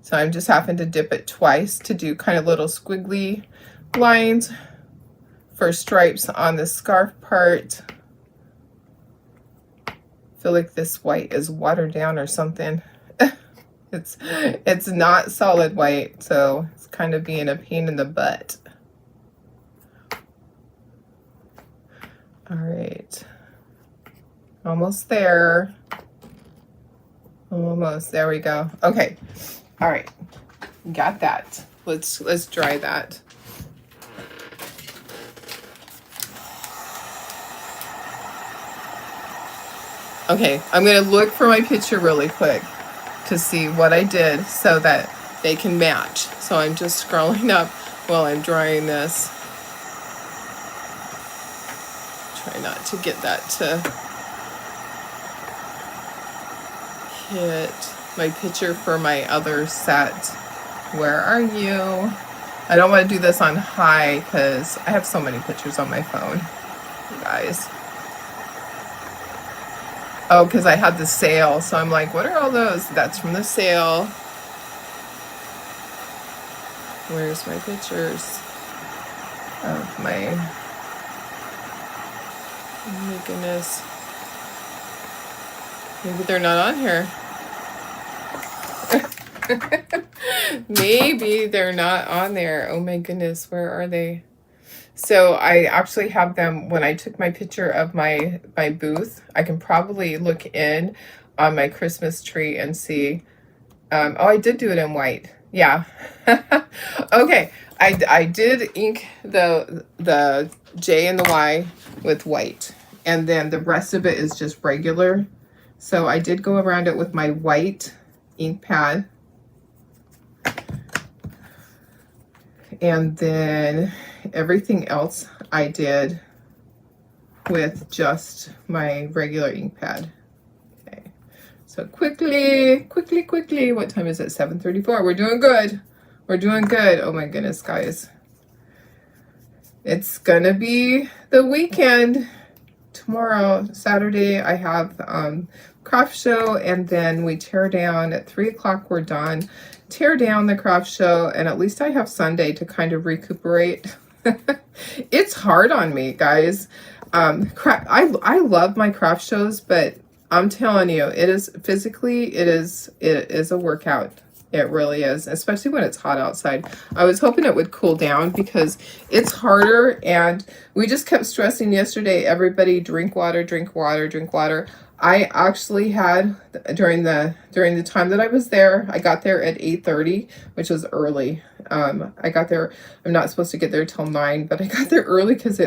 So I'm just having to dip it twice to do kind of little squiggly lines for stripes on the scarf part. Feel like this white is watered down or something. It's not solid white, so it's kind of being a pain in the butt. All right, almost there. Almost, there we go. Okay, all right, got that. Let's dry that. Okay, I'm gonna look for my picture really quick to see what I did so that they can match. So I'm just scrolling up while I'm drying this. Try not to get that to hit my picture for my other set. Where are you? I don't want to do this on high because I have so many pictures on my phone, you guys. Oh, because I had the sale, so I'm like, what are all those? That's from the sale. Where's my pictures of my, oh my goodness. Maybe they're not on here. Maybe they're not on there. Oh my goodness, where are they? So I actually have them when I took my picture of my booth. I can probably look in on my Christmas tree and see. Oh, I did do it in white. Yeah. Okay. I did ink the J and the Y with white, and then the rest of it is just regular. So I did go around it with my white ink pad. And then everything else I did with just my regular ink pad. Okay, so quickly, what time is it? 7:34. We're doing good. We're doing good. Oh my goodness, guys. It's gonna be the weekend. Tomorrow, Saturday, I have craft show, and then we tear down at 3 o'clock. We're done. Tear down the craft show, and at least I have Sunday to kind of recuperate. It's hard on me, guys. I love my craft shows, but I'm telling you, it is physically, it is a workout. It really is, especially when it's hot outside. I was hoping it would cool down because it's harder, and we just kept stressing yesterday, everybody drink water, drink water, drink water. I actually had during the time that I was there, I got there at 8:30, which was early. I got there, I'm not supposed to get there till 9, but I got there early because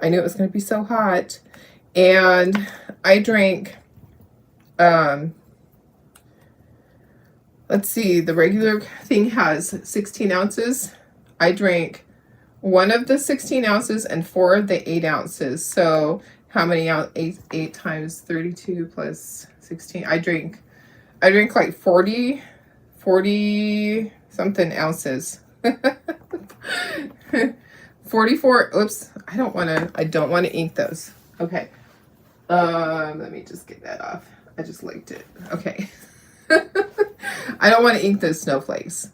I knew it was going to be so hot. And I drank, let's see, the regular thing has 16 ounces. I drank one of the 16 ounces and 4 of the 8 ounces. So how many ounces? 8 times 32 plus 16. I drink like 40 something ounces. 44. Oops. I don't want to ink those. Okay. Let me just get that off. I just licked it. Okay. I don't want to ink those snowflakes.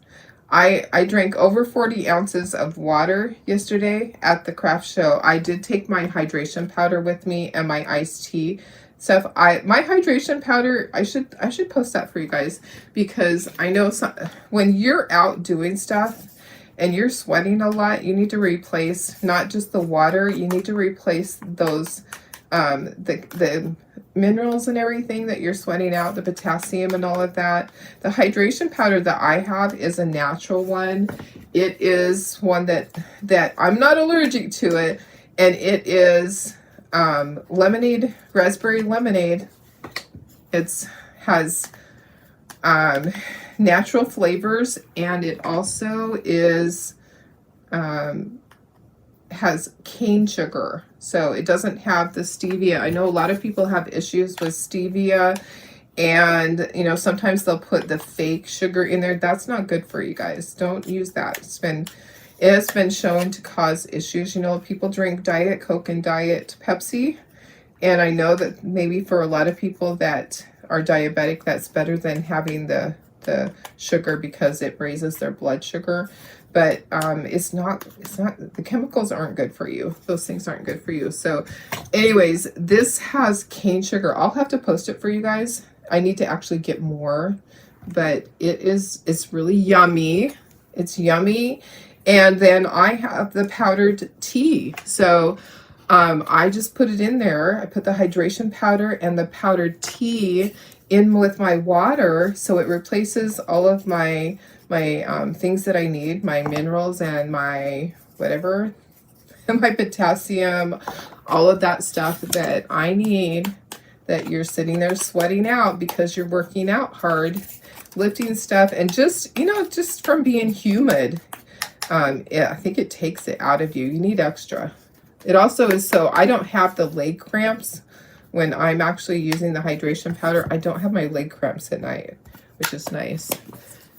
I drank over 40 ounces of water yesterday at the craft show. I did take my hydration powder with me and my iced tea stuff. My hydration powder, I should post that for you guys, because I know when you're out doing stuff and you're sweating a lot, you need to replace not just the water, you need to replace those the minerals and everything that you're sweating out, the potassium and all of that. The hydration powder that I have is a natural one. It is one that I'm not allergic to it, and it is lemonade, raspberry lemonade. It's has natural flavors, and it also is has cane sugar, so it doesn't have the stevia. I know a lot of people have issues with stevia, and you know, sometimes they'll put the fake sugar in there. That's not good for you guys. Don't use that. It has been shown to cause issues. You know, people drink Diet Coke and Diet Pepsi, and I know that maybe for a lot of people that are diabetic, that's better than having the sugar because it raises their blood sugar. But it's not, the chemicals aren't good for you. Those things aren't good for you. So anyways, this has cane sugar. I'll have to post it for you guys. I need to actually get more, but it's really yummy. It's yummy. And then I have the powdered tea. So I just put it in there. I put the hydration powder and the powdered tea in with my water, so it replaces all of my things that I need, my minerals and my whatever, my potassium, all of that stuff that I need, that you're sitting there sweating out because you're working out hard, lifting stuff, and just, you know, just from being humid. Yeah, I think it takes it out of you. You need extra. It also is so I don't have the leg cramps when I'm actually using the hydration powder. I don't have my leg cramps at night, which is nice.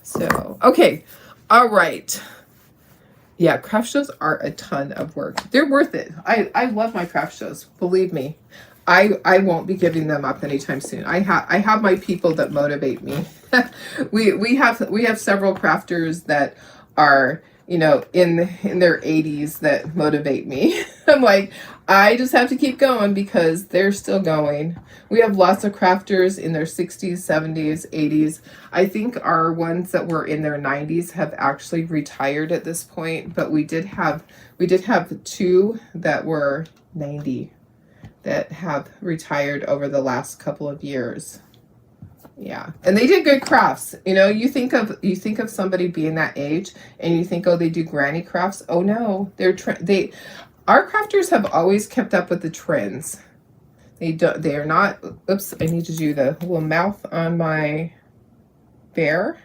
So, okay. All right. Yeah, craft shows are a ton of work. They're worth it. I love my craft shows. Believe me. I won't be giving them up anytime soon. I have my people that motivate me. we have several crafters that are, you know, in their 80s that motivate me. I'm like, I just have to keep going because they're still going. We have lots of crafters in their 60s, 70s, 80s. I think our ones that were in their 90s have actually retired at this point, but we did have 2 that were 90 that have retired over the last couple of years. Yeah, and they did good crafts. You know, you think of somebody being that age, and you think, oh, they do granny crafts. Oh no, our crafters have always kept up with the trends. They are not. Oops, I need to do the little mouth on my bear.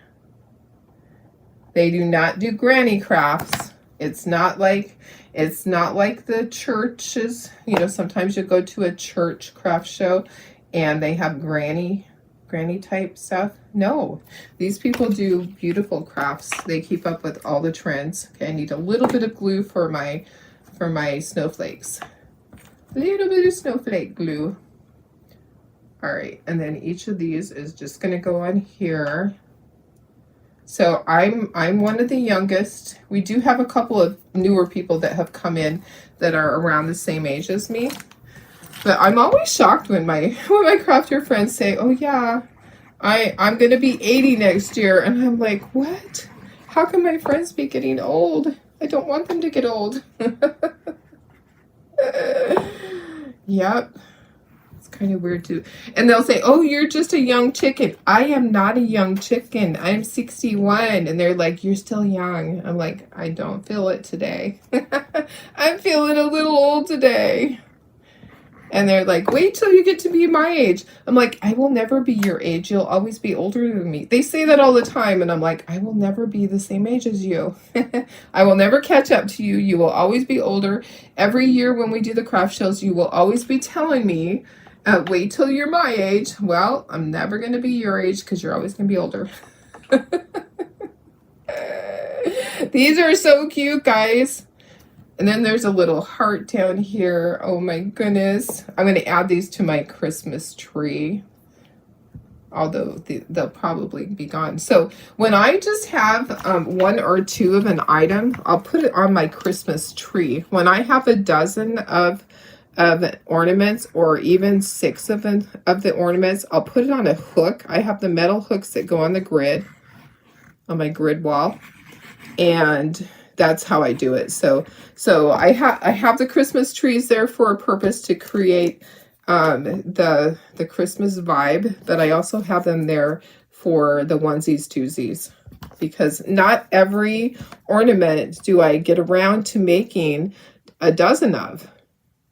They do not do granny crafts. It's not like the churches. You know, sometimes you go to a church craft show and they have granny type stuff. No, these people do beautiful crafts. They keep up with all the trends. Okay, I need a little bit of glue for my snowflakes. A little bit of snowflake glue. All right, and then each of these is just going to go on here. So I'm one of the youngest. We do have a couple of newer people that have come in that are around the same age as me. But I'm always shocked when my crafter friends say, "Oh yeah, I'm gonna be 80 next year," and I'm like, "What? How can my friends be getting old? I don't want them to get old." Yep, it's kind of weird too. And they'll say, oh, you're just a young chicken. I am not a young chicken. I'm 61. And they're like, you're still young. I'm like, I don't feel it today. I'm feeling a little old today. And they're like, wait till you get to be my age. I'm like, I will never be your age. You'll always be older than me. They say that all the time. And I'm like, I will never be the same age as you. I will never catch up to you. You will always be older. Every year when we do the craft shows, you will always be telling me, wait till you're my age. Well, I'm never going to be your age because you're always going to be older. These are so cute, guys. And then there's a little heart down here. Oh my goodness. I'm going to add these to my Christmas tree. Although they'll probably be gone. So when I just have one or two of an item, I'll put it on my Christmas tree. When I have a dozen of ornaments, or even 6 of the ornaments, I'll put it on a hook. I have the metal hooks that go on the grid, on my grid wall. And that's how I do it. So I have the Christmas trees there for a purpose, to create the Christmas vibe, but I also have them there for the onesies, twosies, because not every ornament do I get around to making a dozen of,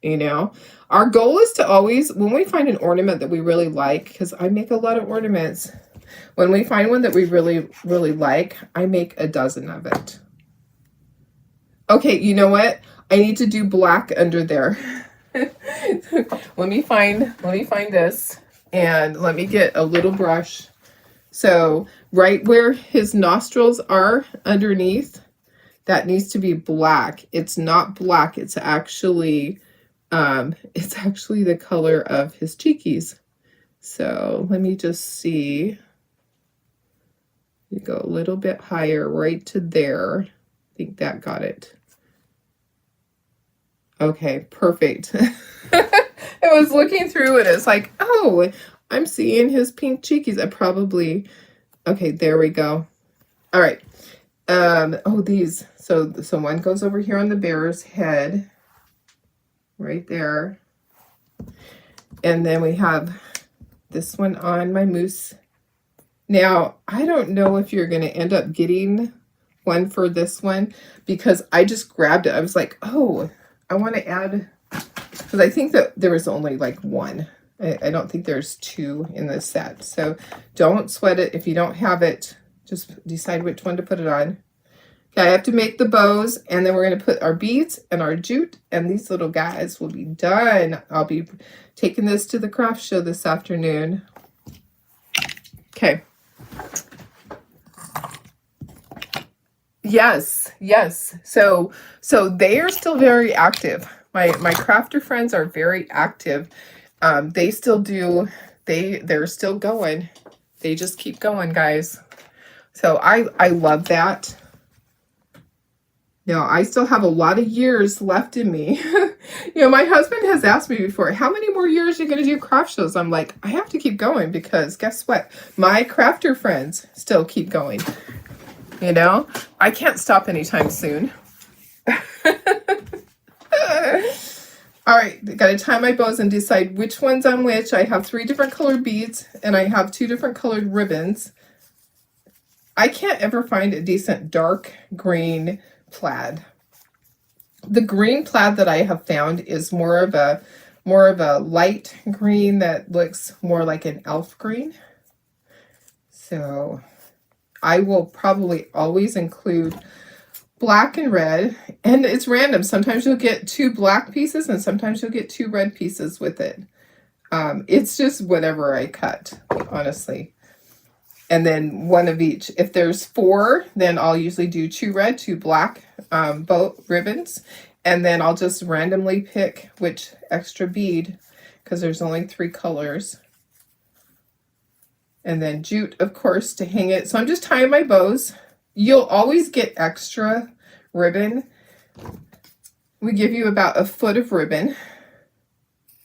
you know. Our goal is to always, when we find an ornament that we really like, because I make a lot of ornaments, when we find one that we really, really like, I make a dozen of it. Okay, you know what? I need to do black under there. Let me find this, and let me get a little brush. So right where his nostrils are underneath, that needs to be black. It's not black. It's actually the color of his cheekies. So let me just see. You go a little bit higher, right to there. I think that got it. Okay, perfect. I was looking through it. It's like, oh, I'm seeing his pink cheekies. I probably, okay, there we go. All right. Oh, these. So one goes over here on the bear's head, right there. And then we have this one on my moose. Now, I don't know if you're going to end up getting one for this one, because I just grabbed it. I was like, oh, I want to add, because I think that there was only like one. I don't think there's 2 in this set. So don't sweat it. If you don't have it, just decide which one to put it on. Okay, I have to make the bows, and then we're going to put our beads and our jute, and these little guys will be done. I'll be taking this to the craft show this afternoon. Okay. Yes. So they are still very active. My crafter friends are very active. They still do. They're still going. They just keep going, guys. So I love that. Now, I still have a lot of years left in me. You know, my husband has asked me before, how many more years are you going to do craft shows? I'm like, I have to keep going, because guess what? My crafter friends still keep going. You know, I can't stop anytime soon. All right, got to tie my bows and decide which one's on which. I have 3 different colored beads, and I have 2 different colored ribbons. I can't ever find a decent dark green plaid. The green plaid that I have found is more of a light green that looks more like an elf green. So I will probably always include black and red, and it's random. Sometimes you'll get 2 black pieces, and sometimes you'll get 2 red pieces with it. It's just whatever I cut, honestly. And then 1 of each. If there's 4, then I'll usually do 2 red, 2 black bow ribbons. And then I'll just randomly pick which extra bead, because there's only 3 colors. And then jute, of course, to hang it. So I'm just tying my bows. You'll always get extra ribbon. We give you about a foot of ribbon,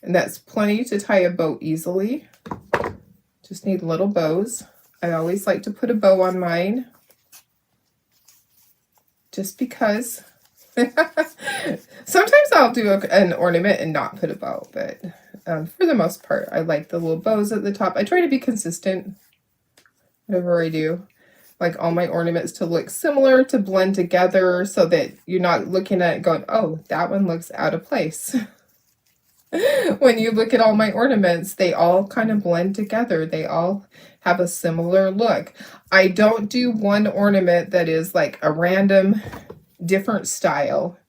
and that's plenty to tie a bow easily. Just need little bows. I always like to put a bow on mine, just because. Sometimes I'll do an ornament and not put a bow, but for the most part. I like the little bows at the top. I try to be consistent, whatever I do. Like all my ornaments to look similar, to blend together, so that you're not looking at it going, oh, that one looks out of place. When you look at all my ornaments, they all kind of blend together. They all have a similar look. I don't do one ornament that is like a random different style.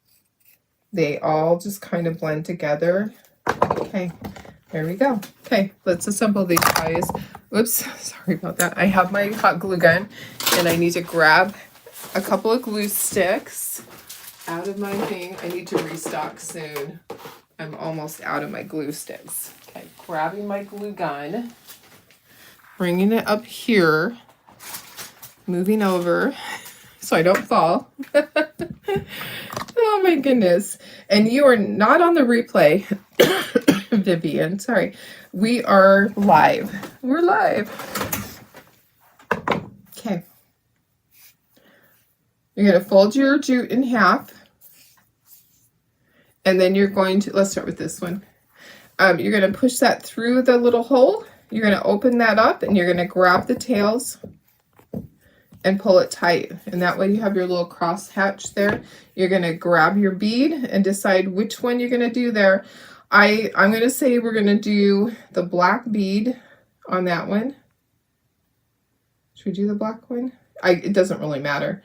They all just kind of blend together. Okay, there we go. Okay, let's assemble these guys. Oops, sorry about that. I have my hot glue gun and I need to grab a couple of glue sticks out of my thing. I need to restock soon. I'm almost out of my glue sticks. Okay, grabbing my glue gun, bringing it up here, moving over so I don't fall. Oh my goodness. And you are not on the replay, Vivian, sorry. We are live. We're live. Okay. You're going to fold your jute in half. And then you're going to, let's start with this one. You're going to push that through the little hole. You're going to open that up and you're going to grab the tails and pull it tight. And that way you have your little cross hatch there. You're going to grab your bead and decide which one you're going to do there. I'm going to say we're going to do the black bead on that one. Should we do the black one? It doesn't really matter.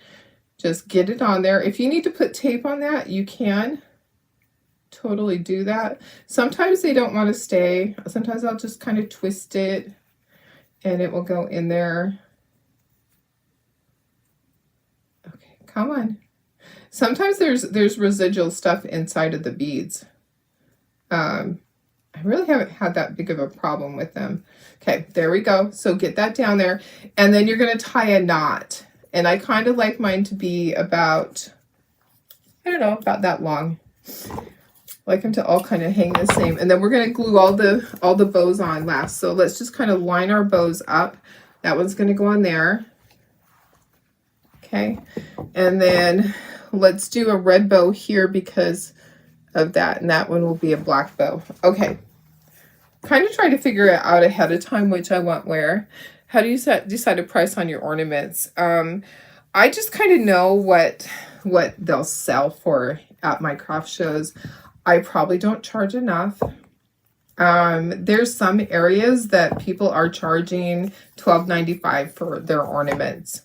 Just get it on there. If you need to put tape on that, you can totally do that. Sometimes they don't want to stay. Sometimes I'll just kind of twist it and it will go in there. Okay, come on. Sometimes there's residual stuff inside of the beads. I really haven't had that big of a problem with them. Okay, there we go. So get that down there and then you're going to tie a knot. And I kind of like mine to be about, I don't know, about that long. Like them to all kind of hang the same. And then we're going to glue all the bows on last. So let's just kind of line our bows up. That one's going to go on there. Okay. And then let's do a red bow here because of that. And that one will be a black bow. Okay. Kind of try to figure it out ahead of time, which I want where. How do you decide a price on your ornaments? I just kind of know what they'll sell for at my craft shows. I probably don't charge enough. There's some areas that people are charging $12.95 for their ornaments.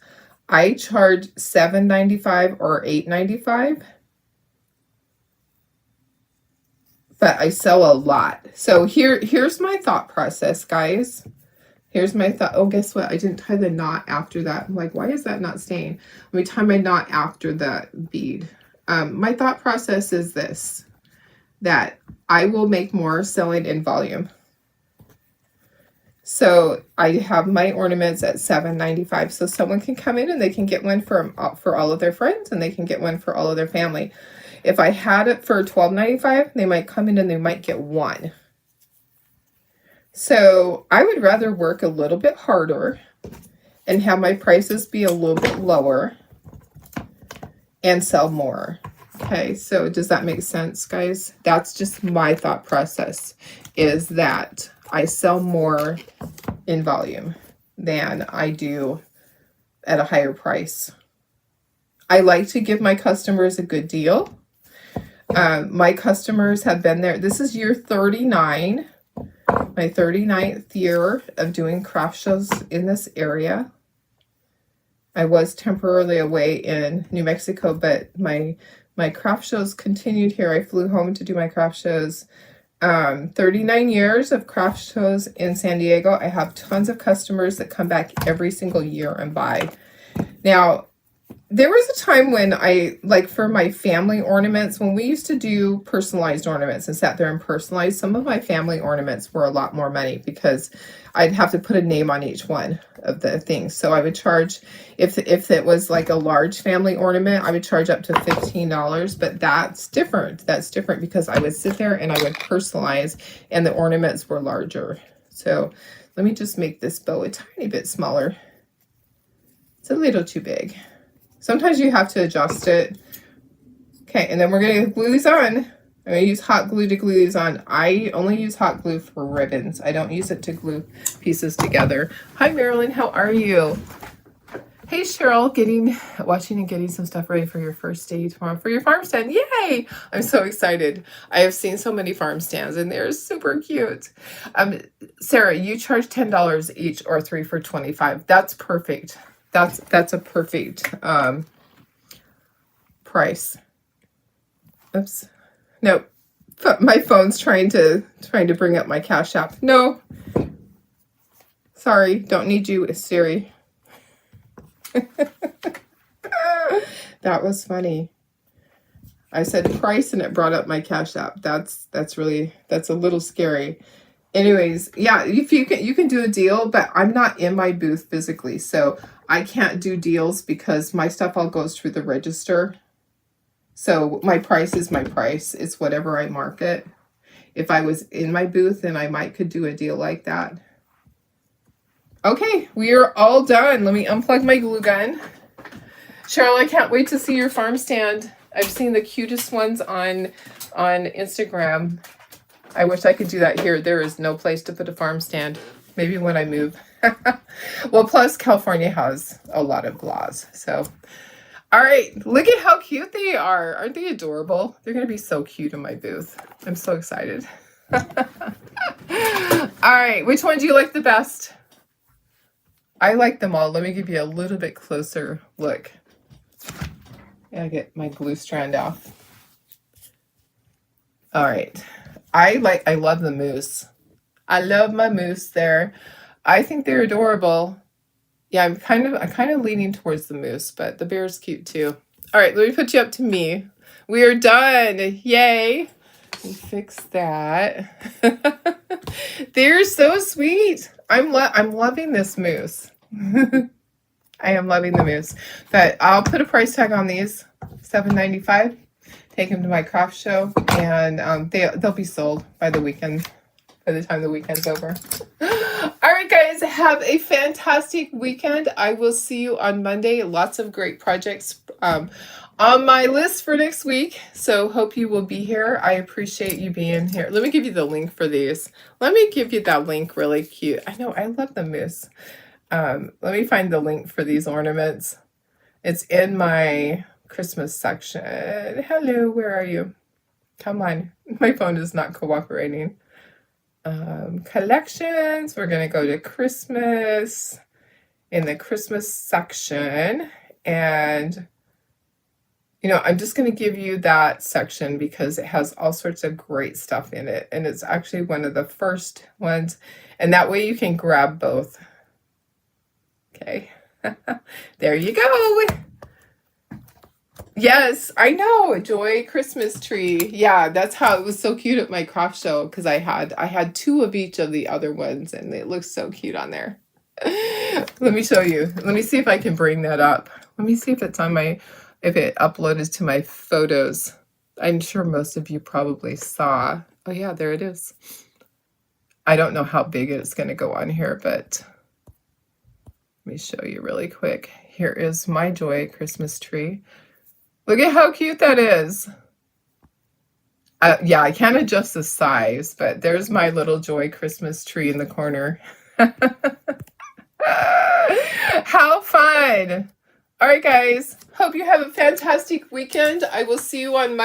I charge $7.95 or $8.95. But I sell a lot. So here's my thought process, guys. Here's my thought. Oh, guess what? I didn't tie the knot after that. I'm like, why is that not staying? Let me tie my knot after that bead. My thought process is this. That I will make more selling in volume. So I have my ornaments at $7.95. So someone can come in and they can get one for all of their friends and they can get one for all of their family. If I had it for $12.95, they might come in and they might get one. So I would rather work a little bit harder and have my prices be a little bit lower and sell more. Okay, so does that make sense, guys? That's just my thought process, is that I sell more in volume than I do at a higher price. I like to give my customers a good deal. My customers have been there. This is year 39, my 39th year of doing craft shows in this area. I was temporarily away in New Mexico, but my craft shows continued here. I flew home to do my craft shows. 39 years of craft shows in San Diego. I have tons of customers that come back every single year and buy. Now, there was a time when for my family ornaments, when we used to do personalized ornaments and sat there and personalized, some of my family ornaments were a lot more money because I'd have to put a name on each one of the things. So I would charge, if it was like a large family ornament, I would charge up to $15, but that's different. That's different because I would sit there and I would personalize and the ornaments were larger. So let me just make this bow a tiny bit smaller. It's a little too big. Sometimes you have to adjust it. Okay, and then we're going to glue these on. I'm going to use hot glue to glue these on. I only use hot glue for ribbons. I don't use it to glue pieces together. Hi, Marilyn. How are you? Hey, Cheryl. Watching and getting some stuff ready for your first day tomorrow for your farm stand. Yay! I'm so excited. I have seen so many farm stands, and they're super cute. Sarah, you charge $10 each or 3 for $25. That's perfect. That's a perfect price. Oops. Nope. My phone's trying to bring up my Cash App. No. Sorry, don't need you, Siri. That was funny. I said price and it brought up my Cash App. That's a little scary. Anyways, yeah, if you can do a deal, but I'm not in my booth physically, so I can't do deals because my stuff all goes through the register. So my price is my price. It's whatever I market. If I was in my booth, then I could do a deal like that. Okay, we are all done. Let me unplug my glue gun. Cheryl, I can't wait to see your farm stand. I've seen the cutest ones on Instagram. I wish I could do that here. There is no place to put a farm stand. Maybe when I move. Well, plus California has a lot of glass, so... All right, look at how cute they are. Aren't they adorable? They're going to be so cute in my booth. I'm so excited. All right, which one do you like the best? I like them all. Let me give you a little bit closer look. Gotta get my glue strand off. All right. I love the moose. I love my moose there. I think they're adorable. Yeah, I'm kind of leaning towards the moose, but the bear's cute too. All right, let me put you up to me. We are done. Yay. Let me fix that. They're so sweet. I'm loving this moose. I am loving the moose. But I'll put a price tag on these. $7.95. Take them to my craft show, and they'll be sold by the weekend. By the time the weekend's over. All right, guys, have a fantastic weekend. I will see you on Monday. Lots of great projects on my list for next week. So hope you will be here. I appreciate you being here. Let me give you the link for these. Let me give you that link. Really cute. I know, I love the moose. Let me find the link for these ornaments. It's in my Christmas section. Hello, where are you? Come on. My phone is not cooperating. Collections. We're going to go to Christmas in the Christmas section. And, you know, I'm just going to give you that section because it has all sorts of great stuff in it. And it's actually one of the first ones. And that way you can grab both. Okay. There you go. Yes, I know. Joy Christmas tree. Yeah, that's how it was so cute at my craft show because I had 2 of each of the other ones and it looks so cute on there. Let me show you. Let me see if I can bring that up. Let me see if it's on if it uploaded to my photos. I'm sure most of you probably saw. Oh yeah, there it is. I don't know how big it's going to go on here, but let me show you really quick. Here is my Joy Christmas tree. Look at how cute that is. Yeah, I can't adjust the size, but there's my little Joy Christmas tree in the corner. How fun. All right, guys. Hope you have a fantastic weekend. I will see you on Monday.